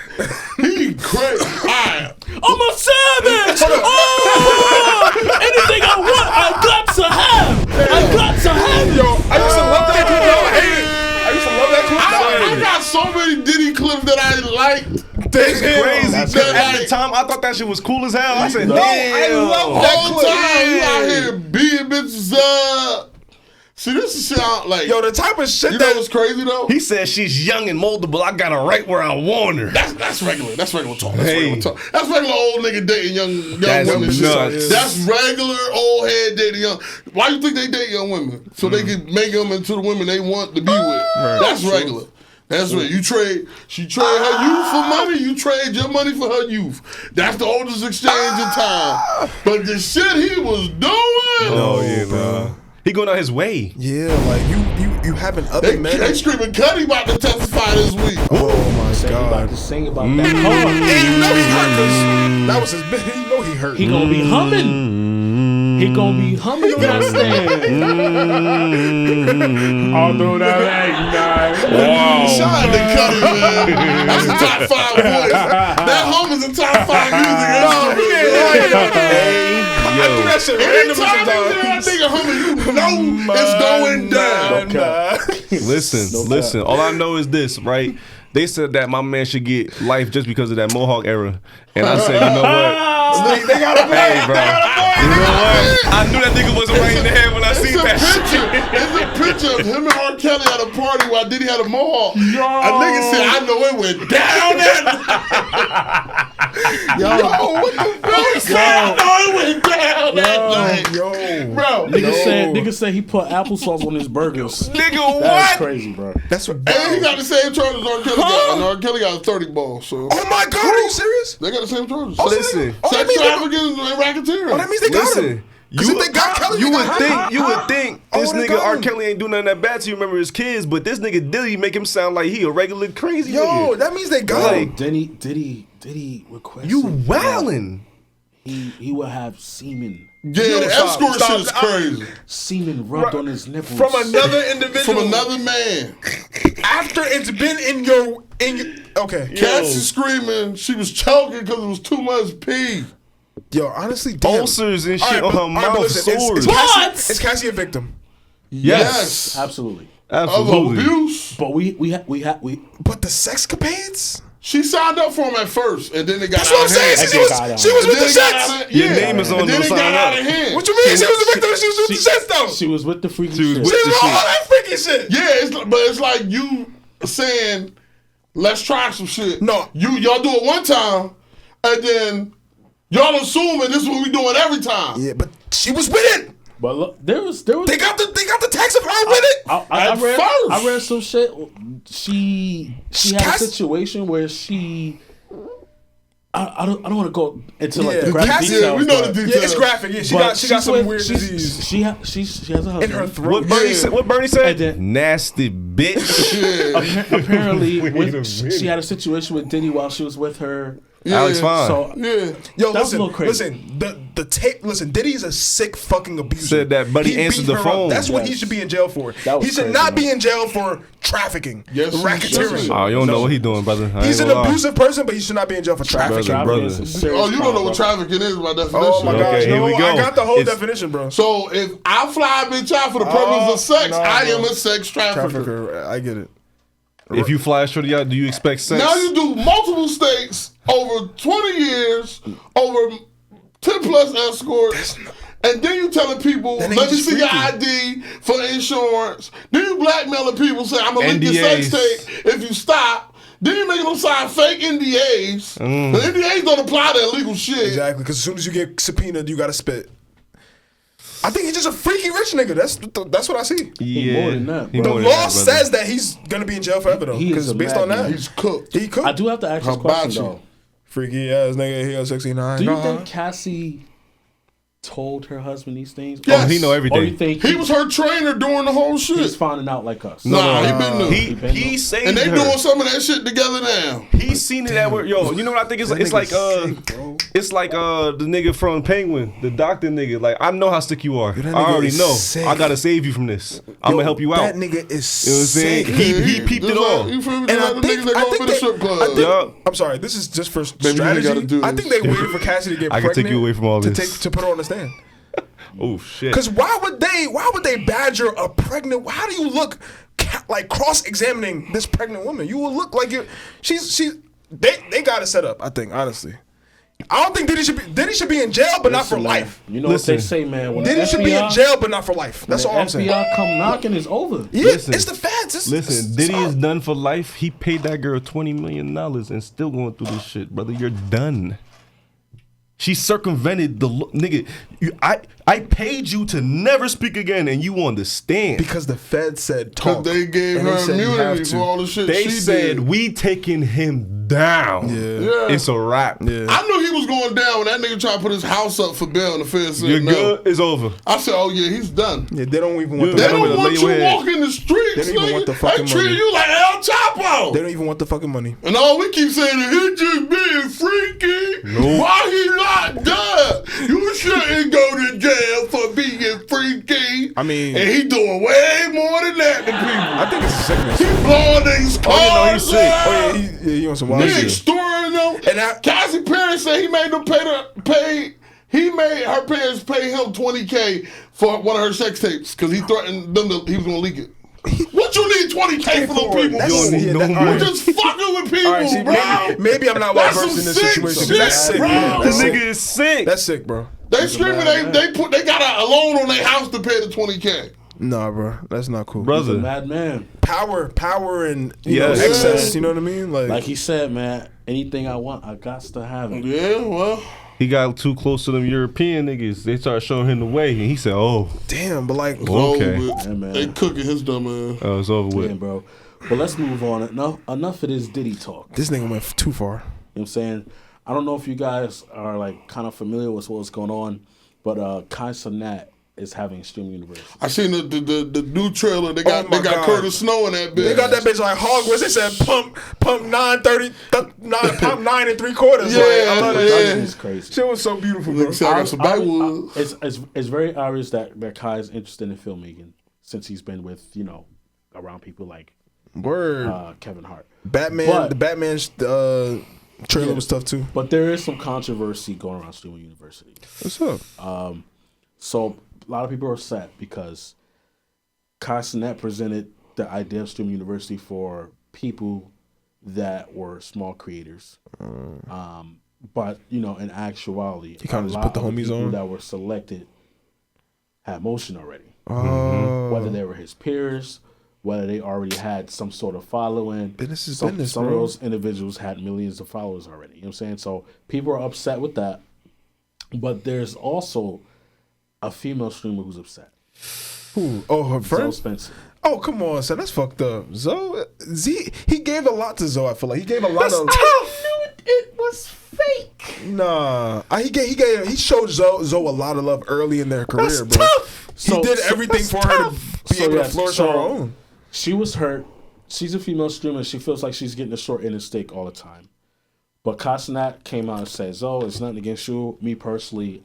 C: He crazy. Alright.
A: I'm a savage! Oh! Anything I want, I got to have! I got to have!
B: Yo, I used to love that clip. Yo, I hate it. I used to love that clip.
C: I got so many Diddy clips that I liked.
B: That's
D: Crazy.
C: That's
D: At
C: like-
D: the time, I thought that shit was cool as hell. I said,
A: No,
D: damn.
B: I love that
C: All the
B: clip.
C: time you out here beating bitches up. See, this is shit I like.
B: Yo, the type of shit
C: you know
B: that
C: what's crazy though?
D: He said she's young and moldable. I got her right where I want her.
C: That's regular. That's regular talk. That's
D: Hey.
C: regular talk. That's regular old nigga dating young
D: That's
C: women. shit.
D: nuts.
C: That's regular old head dating young. Why you think they date young women? So they can make them into the women they want to be with. That's regular. That's right. She trade her youth for money. You trade your money for her youth. That's the oldest exchange in time. But the shit he was doing.
D: Oh yeah, bro. He going out his way.
B: Yeah, like you having other men.
C: They screaming Cuddy about to testify this week.
B: Oh my God.
A: Sing about that.
B: And you know he hurt 'cause that was his bit. You know he hurt.
A: He gonna be humming. He gonna be humming on that stand. Although that ain't nice.
C: Wow. Shout out to Cuddy, man. That's a top 5 voice. That hum is a top 5 music.
B: No, he ain't right. I do that shit random
C: Anytime that nigga humming, you know it's going down.
D: Listen. All I know is this, right? They said that my man should get life just because of that Mohawk era. And I said, you know what?
B: They got a point.
D: Hey, bro. You know what? I knew that nigga wasn't right in the head when I seen that shit.
C: It's a picture of him and R. Kelly at a party while Diddy had a mohawk. A nigga said, I know it went down that night. What the fuck? I know it went down that night. Bro.
A: Nigga said he put applesauce on his burgers.
D: Nigga, what?
A: That's crazy, bro.
B: That's what.
C: And he got the same charges R. Kelly got. And R. Kelly got a 30 ball. So.
B: Oh my God, are you serious?
C: They got the same charges.
D: Listen.
C: Sex trafficking and racketeering.
B: Oh, that means they got him.
D: You
B: they got Kelly.
D: You would think this
B: they
D: nigga
B: got
D: R.
B: him.
D: Kelly ain't doing nothing that bad to you. Remember his kids, but this nigga Diddy make him sound like he a regular crazy nigga.
B: That means they got him.
A: Diddy requested.
D: You wildin'.
A: He will have semen.
C: Yeah, the escort shit is crazy.
A: Semen rubbed on his nipples.
B: From another individual.
C: From another man.
B: After it's been in your okay.
C: Cassie screaming she was choking because it was too much pee.
B: Yo, honestly, damn.
D: Ulcers and shit on her mouth, sores.
B: Is Cassie a victim?
D: Yes.
A: Absolutely.
C: Of
D: Absolutely.
C: abuse.
A: But we.
B: But the sexcapades?
C: She signed up for him at first, and then they got
B: That's
C: out
B: what I'm
C: of
B: saying.
C: hand.
B: She was with the sex.
D: Your name is on
C: And then
D: those
C: it got
D: sign
C: out
D: up.
C: of hand.
B: What you mean? She was a victim. She was with the sex though.
A: She was with the freaky
D: She was
A: shit.
D: with
B: She was
D: the
B: all
D: shit.
B: that freaky shit.
C: Yeah, but it's like you saying, let's try some shit.
B: No.
C: Y'all do it one time, and then y'all assuming this is what we doing every time.
B: Yeah, but she was with it.
A: But look, there was.
B: They got the text of her with it.
A: I read some shit. She had a
B: Cass-
A: situation where she. I don't want to go into like the graphic
B: Cassie,
A: details.
C: we know the
A: but-
C: details.
B: Yeah, it's graphic. Yeah, she
A: but
B: got
A: she's
B: some
A: with-
B: weird
A: she's-
B: disease
A: She has a husband
B: in her throat.
D: What Bernie said? What Bernie said?
A: And then-
D: Nasty bitch.
A: Apparently,
D: Wait a
A: she had a situation with Diddy while she was with her.
D: Alex Fine
A: So
C: Yeah.
B: Yo,
A: That's a little crazy.
B: listen. The tape. Listen, Diddy's a sick fucking abuser.
D: Said that Buddy
B: He
D: answered
B: beat
D: the
B: her
D: phone.
B: up. That's what he
A: Yes.
B: should be in jail for.
A: That was
B: He should
A: crazy,
B: not
A: man.
B: be in jail for trafficking,
C: Yes, he
B: racketeering.
C: should.
D: Oh, you don't know what he doing, brother. I
B: He's
D: ain't
B: an
D: gonna lie.
B: abusive person, but he should not be in jail for trafficking.
D: Brother.
A: is a serious
C: Oh, you don't know
A: crime,
C: what
A: bro.
C: trafficking is by definition.
B: Oh my
D: Okay,
B: gosh,
D: here
B: no,
D: we go.
B: I got the whole
D: It's-
B: definition, bro.
C: So if I fly a bitch out for the purpose of sex,
B: no,
C: I
B: bro.
C: am a sex trafficker.
B: Trafficker, I get it.
D: If you fly a shorty out, do you expect sex?
C: Now you do multiple states over 20 years, over 10 plus escorts, and then you telling people,
B: That ain't
C: let me
B: just
C: see your
B: freaky.
C: ID for insurance. Then you blackmailing people saying, I'm going to leak your
D: NDAs.
C: sex tape if you stop. Then you making them sign fake NDAs. The NDAs don't apply to illegal shit.
B: Exactly, because as soon as you get subpoenaed, you gotta spit. I think he's just a freaky rich nigga. That's what I see.
D: Yeah.
A: more than that,
D: He
A: bro.
D: more
B: The
D: than
B: law
D: that, brother.
B: says that he's gonna be in jail forever though.
A: He is
B: Because
A: a
B: based on that,
A: madman.
C: He's cooked.
B: he could.
A: I do have to ask this question
C: Hibachi.
A: though.
B: Freaky ass nigga. He got 69.
A: Do you think Cassie told her husband these things?
C: Yes.
D: Oh, he know
A: Or
D: everything.
A: you think
C: He was her trainer during the whole shit.
A: he's finding out like us?
C: Nah, he been there.
D: He saved
C: And they
D: her.
C: doing some of that shit together now.
D: He's seen it at work. Yo, you know what I think? It's like the nigga from Penguin, the doctor nigga. Like, I know how sick you are.
B: that
D: I
B: nigga
D: already
B: is
D: know.
B: sick.
D: I gotta save you from this. I'm gonna help you out.
B: That nigga is
D: You know what I'm saying?
B: sick.
D: He peeped it
C: Just
D: all.
C: like, you feel me?
B: And
C: Just
B: I
C: like the
B: think,
C: niggas that go up in the strip club.
D: Yup.
B: I'm sorry, this is just for
C: you
B: strategy.
C: gotta do
B: I
C: this.
B: think they waited for Cassie to get
D: I can
B: pregnant
D: take you away from all
B: to
D: this.
B: to put her on the stand.
D: Oh shit.
B: Because why would they badger a pregnant? How do you look like cross-examining this pregnant woman? You will look like they got it set up. I think honestly, I don't think Diddy should be in jail, but not for
A: Listen, man,
B: life.
A: You know
D: Listen.
A: what they say, man. When
B: Diddy
A: the
B: should be in
A: FBI
B: jail, but not for life. That's all I'm saying.
A: FBI come knocking, is over.
B: Yeah,
D: Listen.
B: it's the feds.
D: Listen, Diddy is done for life. He paid that girl $20 million and still going through this shit, brother. You're done. She circumvented the nigga. I paid you to never speak again, and you understand
B: because the Fed said talk.
C: They gave her immunity for all the shit
D: they
C: she
D: said
C: did.
D: We taking him down.
C: Yeah.
D: It's a wrap.
C: Yeah. I knew he was going down when that nigga tried to put his house up for bail and the Fed said
D: You're
C: no.
D: good. It's over.
C: I said, oh yeah, he's done.
B: Yeah, they don't even want.
C: They don't want you walking the streets.
B: They don't even want the fucking money.
C: They treat you like El Chapo.
B: They don't even want the fucking money.
C: And all we keep saying is he just being freaky.
D: Nope.
C: Why he not done? You shouldn't go to jail for being freaky.
B: I mean,
C: and he doing way more than that to people.
B: I think it's a sickness.
C: He blowing these cars.
D: Oh, you know he's sick.
B: Oh yeah, he on some wild shit.
C: Extorting them. And Cassie Perry said he made them pay. He made her parents pay him $20K for one of her sex tapes because he threatened them that he was gonna leak it. What you need $20K for them people? We're just fucking with people,
B: right,
C: bro.
B: Maybe I'm not well versed in this situation. That's sick, bro.
D: This nigga is sick.
B: That's sick, bro.
C: They screaming. They got a loan on their house to pay the $20K.
B: Nah, bro, that's not cool,
A: brother. He's a madman.
B: Power, and you know, excess. You know what I mean?
A: Like he said, man. Anything I want, I got to have it.
C: Yeah, well.
D: He got too close to them European niggas. They started showing him the way, and he said, "Oh,
B: damn!" But like,
D: okay,
C: yeah, man. They cooking his dumb ass.
D: Oh, it's over with,
A: bro. But let's move on. Enough of this Diddy talk.
B: This nigga went too far.
A: You know what I'm saying? I don't know if you guys are like kind of familiar with what's going on, but XII is having Stream University.
C: I seen the new trailer. They got Curtis Snow in that bitch.
B: They got that bitch like Hogwarts. They said pump 930, pump 9 3/4.
C: Yeah,
B: I love that shit.
A: It's crazy.
B: Shit was so beautiful, bro.
A: It's very obvious that Kai is interested in filmmaking since he's been with around people like Kevin Hart.
B: The Batman's trailer was tough too.
A: But there is some controversy going around Stream University.
B: What's up?
A: So a lot of people are upset because XII presented the idea of Stream University for people that were small creators. But in actuality,
B: you kind of just put the homies on
A: that were selected had motion already. Whether they were his peers, whether they already had some sort of following. Some of those individuals had millions of followers already. You know what I'm saying? So people are upset with that. But there's also a female streamer who's upset.
B: Who? Oh, her friend?
A: Zoe Spencer.
B: Oh, come on, son. That's fucked up. Zoe, he gave a lot to Zoe, I feel like. He gave a lot
A: That's
B: of...
A: tough. I knew it was fake.
B: Nah. He showed Zoe a lot of love early in their career, bro.
A: Tough.
B: He did everything for her to be able to flourish on her own.
A: She was hurt. She's a female streamer. She feels like she's getting the short end of the stick all the time. But XII came out and said, Zoe, it's nothing against you. Me personally,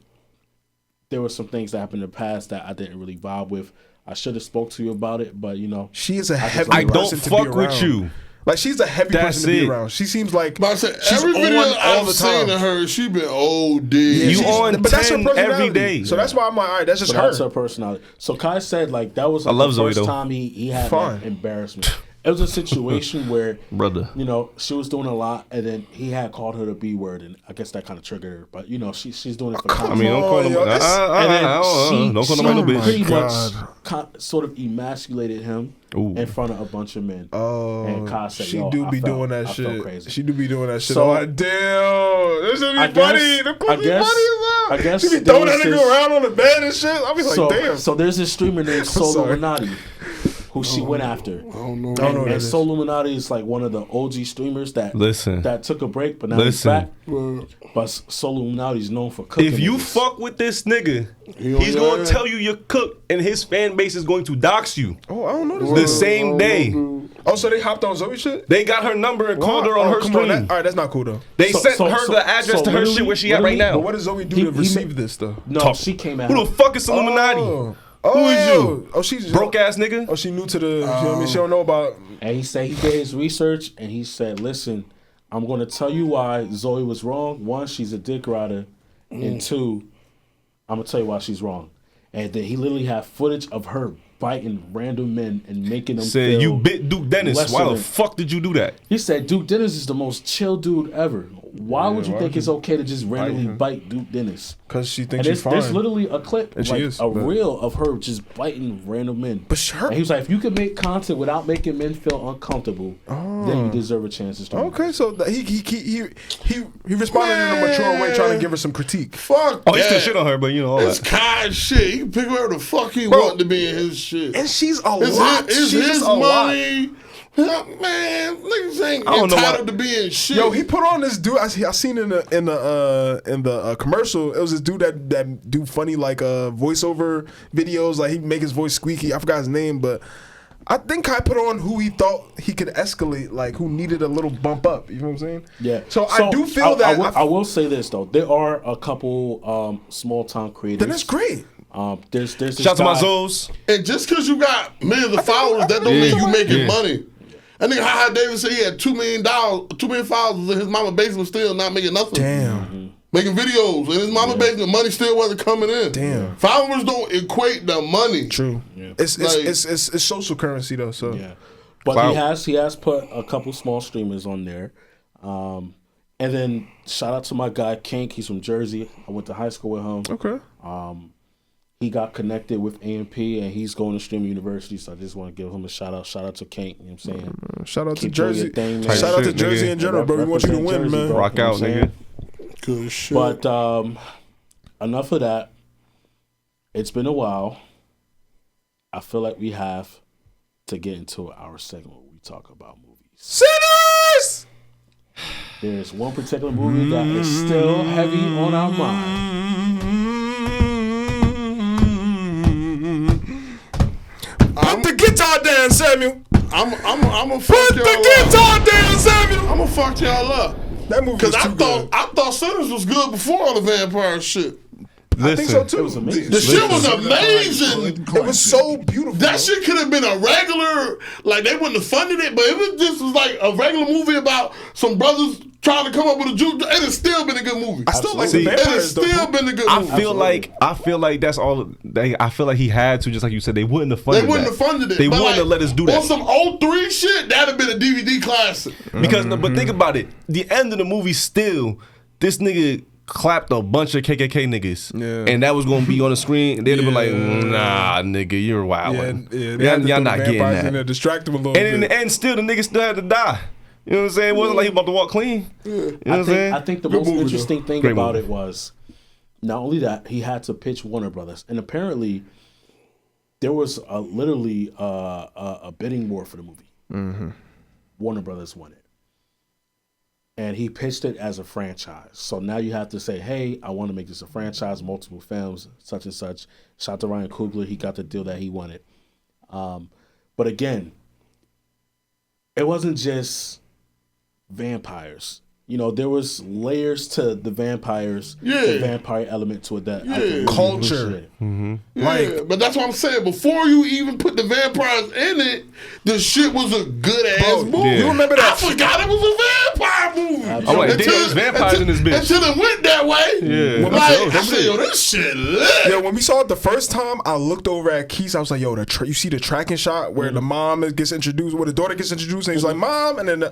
A: there were some things that happened in the past that I didn't really vibe with. I should have spoke to you about it, but
B: she is a heavy
D: I don't
B: person to be
D: fuck
B: around.
D: with you.
B: Like she's a heavy person to be around. She seems like
C: every video I've seen of her, she been OD.
D: You on
B: but that's her
D: 10
B: personality.
D: every day.
B: So that's why I'm like, all right, that's just her.
A: That's her personality. So Kai said that was the first time he had that embarrassment. It was a situation where,
D: brother,
A: she was doing a lot, and then he had called her the B word, and I guess that kind of triggered her. But she's doing it for content.
D: don't call them. Don't call them no bitch.
A: Pretty much sort of emasculated him in front of a bunch of men.
B: Oh,
A: and Kai said,
B: she do be doing that shit.
A: Crazy.
B: She do be doing that shit.
A: So,
B: damn, this should be funny. The could be funny as well.
A: I guess
B: she be throwing that nigga around on the bed and shit. I'll be like, damn.
A: So there's this streamer named Soul Illuminati, who she went after.
C: I don't know.
A: And Soul Illuminati is like one of the OG streamers that took a break, but now he's back. But Soul Illuminati is known for cooking.
D: If you fuck with this nigga, he's going to tell you you're cooked, and his fan base is going to dox you.
B: Oh, I don't know this.
D: The same day.
B: Oh, so they hopped on Zoe shit?
D: They got her number and called her on her stream.
B: All right, that's not cool though.
D: They sent her the address to her shit where she at right now.
B: But what does Zoe do to receive this though?
A: No, she came out.
D: Who the fuck is Illuminati? Who is you?
B: Oh, she's
D: broke ass nigga.
B: Oh, she new to the. You know what I mean? She don't know about.
A: And he said he did his research and he said, "Listen, I'm going to tell you why Zoe was wrong. One, she's a dick rider, and two, I'm gonna tell you why she's wrong." And then he literally had footage of her biting random men and making them
D: Said
A: feel
D: you bit Duke Dennis.
A: lesser
D: Why the
A: than-
D: fuck did you do that?
A: He said Duke Dennis is the most chill dude ever. Why would you
B: why
A: think
B: would
A: it's
B: you
A: okay to just randomly
B: him?
A: bite Duke Dennis?
B: Because she
A: And
B: thinks she's
A: there's
B: fine.
A: literally a clip,
B: And she
A: like
B: is,
A: a
B: but-
A: reel of her just biting random men.
B: But her-
A: And he was like, if you can make content without making men feel uncomfortable, then you deserve a chance to start.
B: Okay, so he responded in a mature way, trying to give her some critique.
C: Fuck
D: Oh, he
C: that.
D: still shit on her, but you know all
C: It's
D: that.
C: Kai shit. He can pick whoever the fuck he
B: Bro.
C: want to be in his shit.
B: And she's a
C: It's
B: lot.
C: his, it's
B: She's
C: his
B: just a lot.
C: money. Man, niggas ain't
D: I don't know
C: entitled
D: why-
C: to be in shit.
B: Yo, he put on this dude. I seen in the commercial. It was this dude that do funny like voiceover videos. Like he make his voice squeaky. I forgot his name, but I think I put on who he thought he could escalate. Like who needed a little bump up. You know what I'm saying?
A: Yeah.
B: So I do feel that.
A: I will say this though, there are a couple small town creators.
B: Then that's great.
A: There's this
D: Shout out to my
A: guy-
D: Zoes.
C: And just because you got millions of followers, that don't mean you making money. I think Halle Davis said he had $2 million followers in his mama basement, still not making nothing.
B: Damn.
C: Making videos in his mama basement, money still wasn't coming in.
B: Damn.
C: Followers don't equate the money.
B: True. It's social currency though. So
A: Yeah, but
D: Wow.
A: he has put a couple small streamers on there, and then shout out to my guy Kink. He's from Jersey. I went to high school with him.
B: okay.
A: He got connected with AMP, and he's going to Stream University. So I just want to give him a shout out. Shout out to Kink. You know what I'm saying?
B: Shout out to
A: Keep doing your
B: Jersey.
A: thing, man.
B: Shout out to
D: Shit,
B: Jersey
D: nigga.
B: in general, bro. We want you to
A: Represent
B: win,
A: Jersey,
B: man.
A: bro.
D: Rock
A: You know
D: out,
A: what I'm saying?
D: nigga.
C: Good shit.
A: But enough of that. It's been a while. I feel like we have to get into our segment where we talk about movies.
B: Sinners.
A: There's one particular movie that is still heavy on our mind.
B: Put the guitar down, Samuel.
C: I'm gonna fuck
B: Put
C: y'all
B: the
C: up.
B: guitar down, Samuel.
C: I'm gonna fuck y'all up.
B: That movie
C: Cause
B: was
C: I
B: too
C: thought
B: good.
C: I thought Sinners was good before all the vampire shit.
B: I think so too.
A: It was amazing.
C: The shit was amazing.
B: It was so beautiful.
C: That shit could have been a regular, like they wouldn't have funded it, but if it just was like a regular movie about some brothers trying to come up with a juke, it'd have still been a good movie.
B: I still like
D: See,
B: the
C: It'd have
B: vampires though.
C: still been a good
D: I
C: movie.
D: feel like that's all. I feel like he had to, just like you said. They wouldn't have funded.
C: They wouldn't have funded it.
D: They
C: but
D: wouldn't have let us do that.
C: On some old 3 shit, that'd have been a DVD classic.
D: Because, but think about it. The end of the movie, still, this nigga clapped a bunch of KKK niggas,
B: Yeah.
D: and that was gonna be on the screen. And they'd have been like,
B: Yeah.
D: "Nah, nigga, you're wilding.
B: They had to
D: y'all
B: throw
D: not
B: the
D: getting
B: vampires
D: that."
B: in there, distract them a little
D: And in
B: bit.
D: the end, still, the nigga still had to die. You know what I'm saying? It wasn't like he about to walk clean. You know what I'm saying?
A: I think the
C: Good
A: most
C: movie, though.
A: interesting thing
D: Great
A: about
D: movie.
A: it was not only that he had to pitch Warner Brothers, and apparently there was literally a bidding war for the movie.
B: Mm-hmm.
A: Warner Brothers won it, and he pitched it as a franchise. So now you have to say, "Hey, I want to make this a franchise, multiple films, such and such." Shout out to Ryan Coogler; he got the deal that he wanted. But again, it wasn't just vampires. You know, there was layers to the vampires, the
C: Yeah.
A: vampire element to it that I
C: Yeah.
A: could really
B: Culture.
A: appreciate.
C: Yeah, but that's what I'm saying. Before you even put the vampires in it, the shit was a good ass movie.
D: yeah.
B: You remember that?
C: I forgot it was a vampire movie.
A: I'm like,
D: damn, there's vampires in this bitch.
C: Until it went that way.
D: Yeah.
C: Like, I said, yo, this shit lit.
B: Yo, when we saw it the first time, I looked over at Keith. I was like, "Yo, you see the tracking shot where the mom gets introduced, where the daughter gets introduced, and he's like, "Mom," and then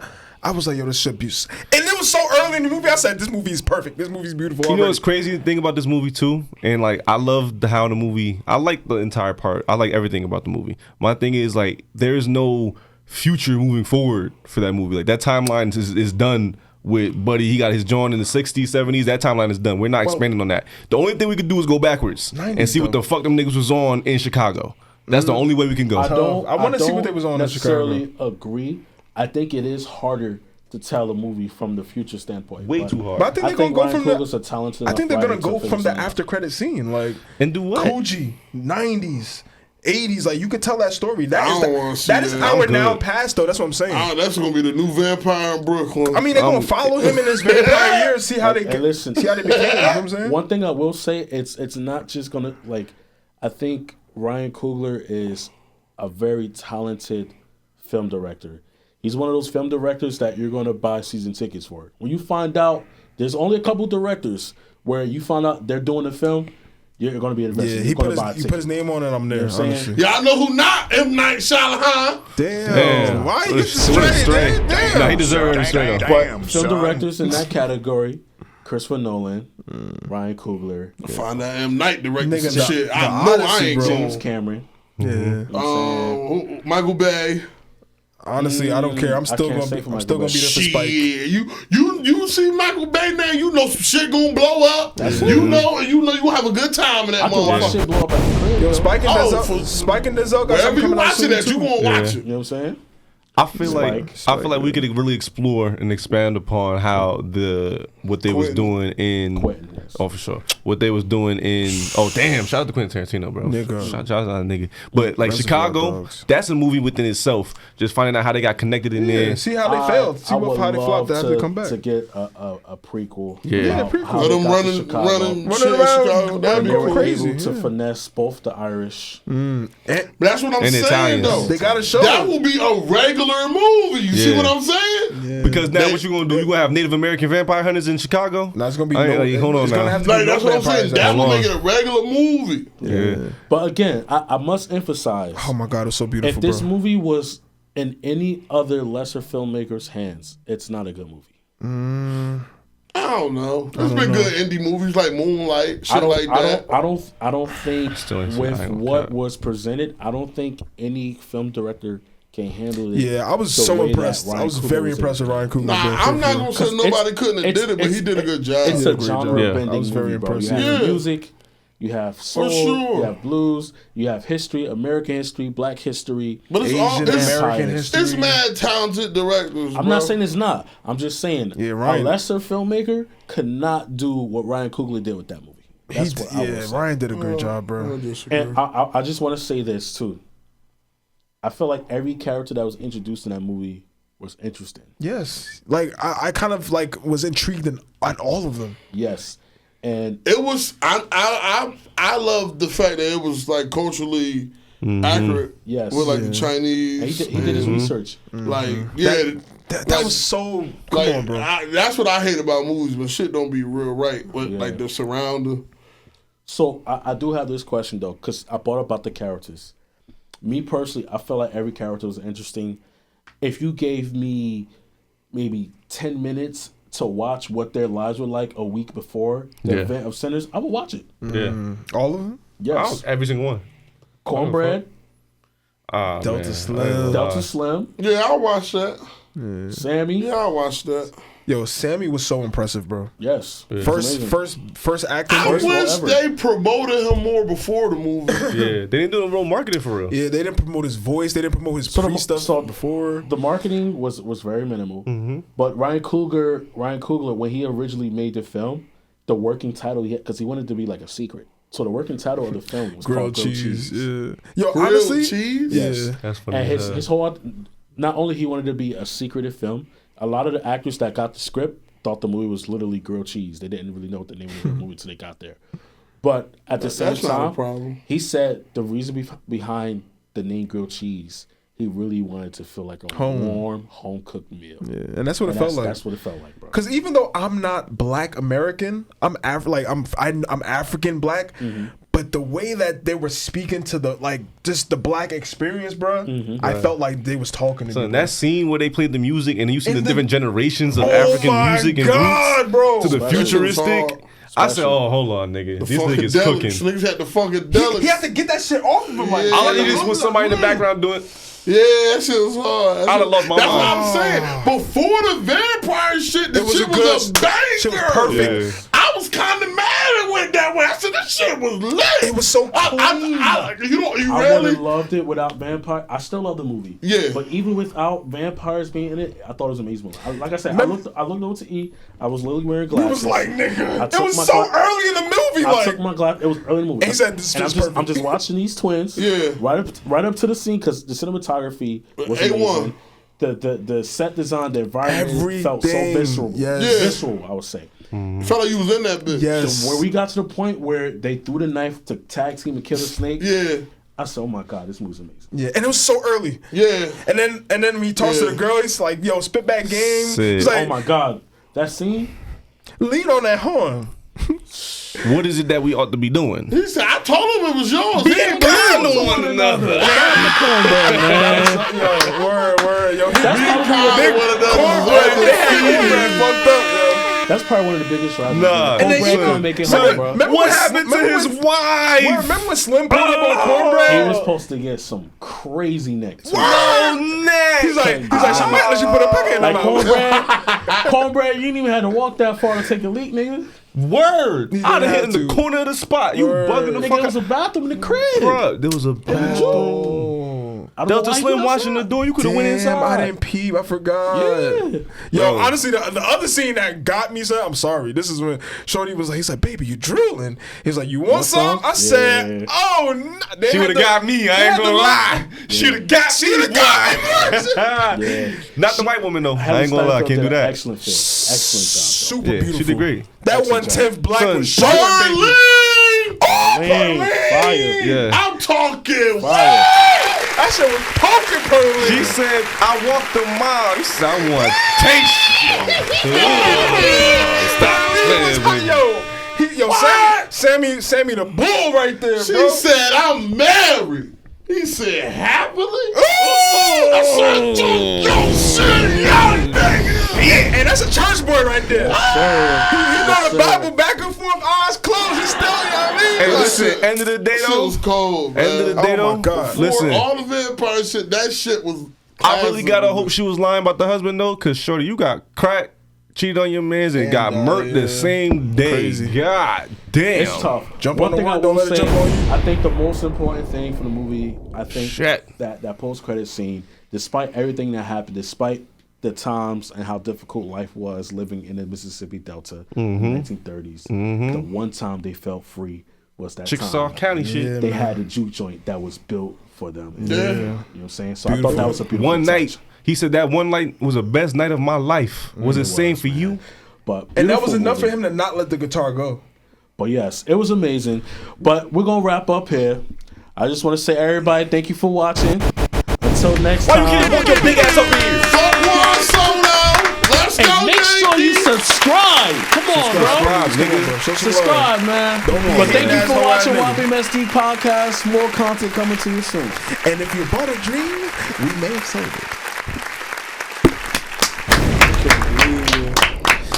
B: I was like, "Yo, this shit be." And it was so early in the movie. I said, "This movie is perfect. This movie is beautiful."
D: You know
B: already."
D: what's crazy thing about this movie too? And like I love how the movie, I like the entire part. I like everything about the movie. My thing is like there's no future moving forward for that movie. Like that timeline is done with Buddy. He got his joint in the 60s, 70s. That timeline is done. We're not expanding on that. The only thing we could do is go backwards
B: 90s
D: and see what the fuck them niggas was on in Chicago. That's the only way we can go.
B: I wanna see what they was on in
A: necessarily agree. I think it is harder to tell a movie from the future standpoint.
D: Way
A: but
D: too hard.
B: But I think they're gonna go
A: Ryan
B: from
A: Coogler's
B: the.
A: a talented
B: I think
A: enough
B: they're gonna
A: writer
B: go
A: to
B: from the
A: finish it.
B: after credit scene, like
D: And do what?
B: Koji, 90s, 80s. Like you could tell that story. That
C: I
B: is
C: don't wanna see
B: that is
C: that.
B: our
D: I'm
B: now
D: good.
B: past though. That's what I'm saying.
C: That's gonna be the new vampire in Brooklyn.
B: I mean, they're gonna follow him in his vampire years, see how they
A: And listen,
B: see how they became. You know what I'm saying?
A: One thing I will say, it's not just gonna like. I think Ryan Coogler is a very talented film director. He's one of those film directors that you're gonna buy season tickets for. When you find out there's only a couple directors where you find out they're doing a film, You're going to be invested.
B: Yeah,
A: You're
B: he put his name on it. I'm there.
A: You know what I'm
B: honestly.
A: saying?
C: Yeah, I know who not M. Night Shyamalan.
B: Damn. Why you get straight? Damn.
D: No, he deserves it straight up.
A: But film directors in that category, Christopher Nolan, Ryan Coogler,
C: Find that M. Night director
B: Nigga,
C: some shit.
B: the
C: I know I
B: Odyssey,
C: ain't
B: bro.
A: James
C: going.
A: Cameron.
B: Yeah.
C: Michael Bay.
B: Honestly, I don't care. I'm still
A: can't
B: gonna
A: say
B: be.
A: for
B: I'm
A: Michael
B: still gonna
A: Bay.
B: be there for
C: Shit,
B: Spike.
C: you see Michael Bay now, you know some shit gonna blow up. You know you gonna have a good time in that
A: I can watch
C: motherfucker.
A: shit blow up at the crib.
B: Yo,
A: yo.
B: Spike and
C: Oh,
B: Denzel. Spike and Denzel got
C: Wherever
B: something
C: you
B: coming out
C: watching
B: soon
C: that, you
B: too.
C: gonna watch
A: You
C: it.
A: know what I'm saying?
D: I feel like we could really explore and expand upon how what they was doing in
A: Quentin, yes.
D: for sure, what they was doing in shout out to Quentin Tarantino, bro.
B: Nigga.
D: Shout out to that nigga. But like
B: Reservoir
D: Chicago,
B: Dogs.
D: that's a movie within itself. Just finding out how they got connected in there.
B: Yeah, see how they failed. See
A: I would
B: how they flopped
A: love
B: after they come back.
A: to get a prequel.
D: Yeah.
A: about
B: prequel.
A: how
C: Let
A: they
C: them
A: got to
C: running
A: Chicago.
C: shit in
B: around,
C: Chicago. That'd be
A: They were
B: crazy,
A: able to
B: yeah.
A: finesse both the Irish.
C: But that's what I'm
D: And
C: saying
D: Italians.
C: though.
B: They gotta show
C: That
B: it.
C: will be a regular movie. You see
D: Yeah.
C: what I'm saying?
D: Because now what you gonna do? You gonna have Native American vampire hunters in Chicago?
B: Now it's gonna be
D: hold on
B: it's gonna
D: now.
B: have to
C: Like
B: be
C: that's
B: no
C: what I'm saying.
B: vampires
C: That
B: out.
C: will
D: Hold
C: make
D: on.
C: it a regular movie.
D: Yeah.
A: But again, I must emphasize,
B: Oh my god, it's so beautiful,
A: if this
B: bro.
A: movie was in any other lesser filmmaker's hands, it's not a good movie.
C: I don't know. There's been good indie movies like Moonlight, shit like that.
A: I don't think
D: Still ain't seen it. I
A: with
D: ain't gonna
A: what
D: cap.
A: was presented, I don't think any film director can handle it.
B: Yeah, I was
A: the
B: so
A: way that
B: impressed.
A: Ryan
B: I was
A: Coogler
B: very
A: was
B: impressed with
A: able to
B: Ryan
A: do it.
B: Coogler.
C: Nah,
B: bro,
C: I'm not
B: for
C: gonna
B: real.
C: say nobody couldn't have did it, but he did a good job.
A: It's a genre
D: Yeah.
A: bending
B: I was very
A: movie, bro. You
B: impressed.
A: have
C: Yeah.
A: music, you have soul,
C: sure.
A: you have blues, you have history, American history, Black history.
C: But it's all
B: Asian
C: it's,
B: American
A: it's
B: history.
C: it's mad talented directors.
A: I'm
C: bro.
A: not saying it's not. I'm just saying
B: Yeah,
A: a
B: Ryan-
A: lesser filmmaker could not do what Ryan Coogler did with that movie. That's what I would say.
B: Ryan did a great job,
C: I
B: bro.
C: disagree.
A: And I just want to say this too. I feel like every character that was introduced in that movie was interesting.
B: Yes, like I kind of like was intrigued on all of them.
A: Yes, and
C: It was I love the fact that it was like culturally accurate.
A: Yes.
C: with like the
A: and
C: Chinese.
A: he did his research.
C: Like yeah,
B: That
C: like-
B: was so. Come
C: like,
B: on, bro.
C: that's what I hate about movies when shit don't be real right. But
A: Yeah.
C: like the surrounding.
A: So I do have this question though, because I brought up about the characters. Me personally, I felt like every character was interesting. If you gave me maybe 10 minutes to watch what their lives were like a week before the
D: Yeah.
A: event of Sinners, I would watch it.
D: Yeah.
B: All of them.
A: Yes.
D: Every single one.
A: Cornbread,
B: Delta
D: man.
B: Slim.
A: Delta Slim,
C: Yeah, I'll watch that.
A: Sammy.
C: Yeah, I'll watch that.
B: Yo, Sammy was so impressive, bro.
A: Yes.
B: First acting.
C: I
A: First
C: wish
A: ever.
C: they promoted him more before the movie.
D: Yeah, they didn't do no real marketing for real.
B: Yeah, they didn't promote his voice. They didn't promote his pre stuff before.
A: The marketing was very minimal. But Ryan Coogler, when he originally made the film, the working title, because he wanted to be like a secret. So the working title of the film was
B: Grilled
A: called Grilled
B: cheese.
A: Cheese.
B: Yeah. Yo,
C: Grilled
B: honestly,
C: cheese?
B: Yeah.
D: That's funny.
A: And
D: as
A: his
D: hell.
A: whole, not only he wanted to be a secretive film, a lot of the actors that got the script thought the movie was literally grilled cheese. They didn't really know what the name of the movie until they got there. But at the same
C: That's not a
A: time,
C: problem.
A: he said the reason behind the name grilled cheese, he really wanted to feel like a warm, home-cooked meal.
B: Yeah, and that's what it
A: And
B: felt like.
A: That's what it felt like, bro.
B: Because even though I'm not Black American, I'm African Black. But the way that they were speaking to the just the Black experience, bro, I felt like they was talking to
D: So
B: me.
D: in
B: bro.
D: that scene where they played the music and you see the
B: And
D: different generations of
B: Oh
D: African
B: my
D: music and
B: God,
D: roots
B: bro.
D: to the
C: Special
D: futuristic,
C: song.
D: I said, "Oh, hold on, nigga, these niggas
C: Funkadelics.
D: cooking."
C: Niggas had the Funkadelics.
B: He had to get that shit off of him. Like,
C: Yeah.
D: All I need is with somebody in the background doing.
C: Yeah, that shit was hard.
D: I'd have lost my
C: That's
D: mind.
C: what I'm saying. Before the vampire shit, the
B: It was
C: shit
B: a
C: was a
B: good-
C: banger.
B: shit was perfect.
D: Yeah.
C: I was kind of mad it went that way. I said, this shit was lit.
B: It was so clean.
C: You
A: I would
C: really?
A: have loved it without vampire. I still love the movie.
C: Yeah.
A: But even without vampires being in it, I thought it was an amazing movie. Like I said, I looked over to eat. I was literally wearing
B: He
A: glasses.
B: was like, nigga,
A: I
B: it
A: took
B: was
A: my
B: so
A: gla-
B: early in the movie.
A: I
B: Like,
A: took my glass. It was early in the movie.
B: He said, "This
A: and
B: is
A: I'm
B: perfect."
A: just watching these twins.
C: Yeah.
A: Right up to the scene because the cinematography was
C: A1.
A: amazing. The set design, the environment felt so
B: Everything.
A: visceral.
B: Yes.
C: Yeah.
A: Visceral, I would say.
C: Felt like you was in that bitch.
B: yes.
A: Where we got to the point where they threw the knife to tag team and kill the snake.
C: Yeah.
A: I said, oh my God, this movie's amazing.
B: Yeah, and it was so early.
C: Yeah.
B: And then when he talks to
C: Yeah.
B: the girl, he's like, "Yo, spit back game."
D: Sick.
B: He's like,
A: Oh my God. That scene,
B: "Lean on that horn."
D: What is it that we ought to be doing?
C: He said, I told him it was yours.
D: Being kind to one another.
B: Yo, word. Yo, he
A: That's
B: being
A: probably
B: big
C: one of those
B: cornbread. They had cornbread fucked up, yo.
A: That's probably one of the biggest rivalries.
D: Nah.
B: And then
A: Cornbread
B: you-
A: can't make it
B: son,
A: home, bro.
B: remember
D: What
B: when-
D: happened to
B: remember
D: his
B: when-
D: wife?
B: Remember when Slim pulled up on
A: He
B: cornbread?
A: was supposed to get some crazy neck. too.
D: Oh, neck.
B: He's like, she might let you put a pecker in her
A: Like
B: mouth.
A: cornbread, you didn't even have to walk that far to take a leak, nigga.
D: Word.
B: He
D: I'd
B: didn't
D: have hit
B: have
D: in the
B: to.
D: corner of the spot. You
B: Word.
D: bugging the
A: Nigga,
D: fuck
A: there was
D: out.
A: a bathroom in the crib.
D: Bruh, there was a bathroom.
B: Oh.
A: I don't know
D: Delta
A: why
D: Slim
A: you
D: watching the
A: outside.
D: door. You could have went
B: Damn,
D: inside.
B: I didn't peep. I forgot.
A: Yeah.
B: Yo,
D: Bro.
B: honestly, the other scene that got me, son, I'm sorry. This is when Shorty was like, he's like, baby, you drilling. He's like, you want some?
A: some?
B: I said,
A: Yeah.
B: oh, no.
D: She would have got me. I ain't gonna lie. She would have got me.
A: Yeah.
D: Not the white woman though. I
A: Halle
D: ain't gonna lie. I
A: Steinfeld
D: can't
A: did
D: do
A: an
D: that.
A: Excellent film. Excellent job.
B: Super
D: Yeah,
B: beautiful.
D: she did great.
B: That
A: Excellent
B: 1/10 black
D: Son,
B: was showing, baby.
C: Darlene!
B: Oh,
A: Darlene,
B: Darlene!
A: fire.
D: Yeah.
C: I'm talking.
A: Fire.
B: That shit was poking Pearly.
D: She said, I walked a mile. He said, I want taste. Stop playing with me.
B: Sammy the bull right there,
C: She
B: bro.
C: said, I'm married. He said, happily?
B: Oh!
C: I said, "Dude, yo, shit, young nigga."
B: Yeah, and that's a church boy right there. He know the
A: sir.
B: Bible back and forth, eyes closed. He's still, you know what I mean?
D: Hey, listen, end of the day
C: That shit
D: though.
C: was cold, man.
D: End of the day
B: Oh,
D: though.
B: my God.
D: Listen,
C: For all the vampire shit, that shit was
D: I really
C: classic.
D: gotta hope she was lying about the husband though, cause shorty, you got cracked, cheated on your mans, and got murked the same day.
B: Crazy.
D: God damn.
A: It's tough.
B: Jump
A: One
B: on the
A: thing I
B: word, don't
A: will
B: let it
A: say,
B: jump on you.
A: I think the most important thing for the movie, I think
D: Shit.
A: that post-credit scene, despite everything that happened, despite the times and how difficult life was living in the Mississippi Delta in the 1930s, the one time they felt free was that
D: Chickasaw
A: time.
D: County shit.
A: They had a juke joint that was built for them.
C: Yeah.
A: You know what I'm saying? So I thought that was a beautiful
D: One
A: touch.
D: night. He said that one night was the best night of my life. Was it same for you?
A: But
B: And that was
A: beautiful
B: enough for
A: movie.
B: him to not let the guitar go.
A: But yes, it was amazing. But we're gonna wrap up here. I just want to say, everybody, thank you for watching. Until next
D: Why
A: time.
D: you can't walk your big ass over here?
C: Fuck one solo. Let's go,
A: And make sure you
C: Yankees.
A: subscribe. Come on, bro.
B: Nigga. Show some love.
A: Subscribe, man. But thank you for
B: Asshole ass
A: watching
B: nigga.
A: YBMSD podcast. More content coming to you soon.
B: And if you bought a dream, we may have sold it.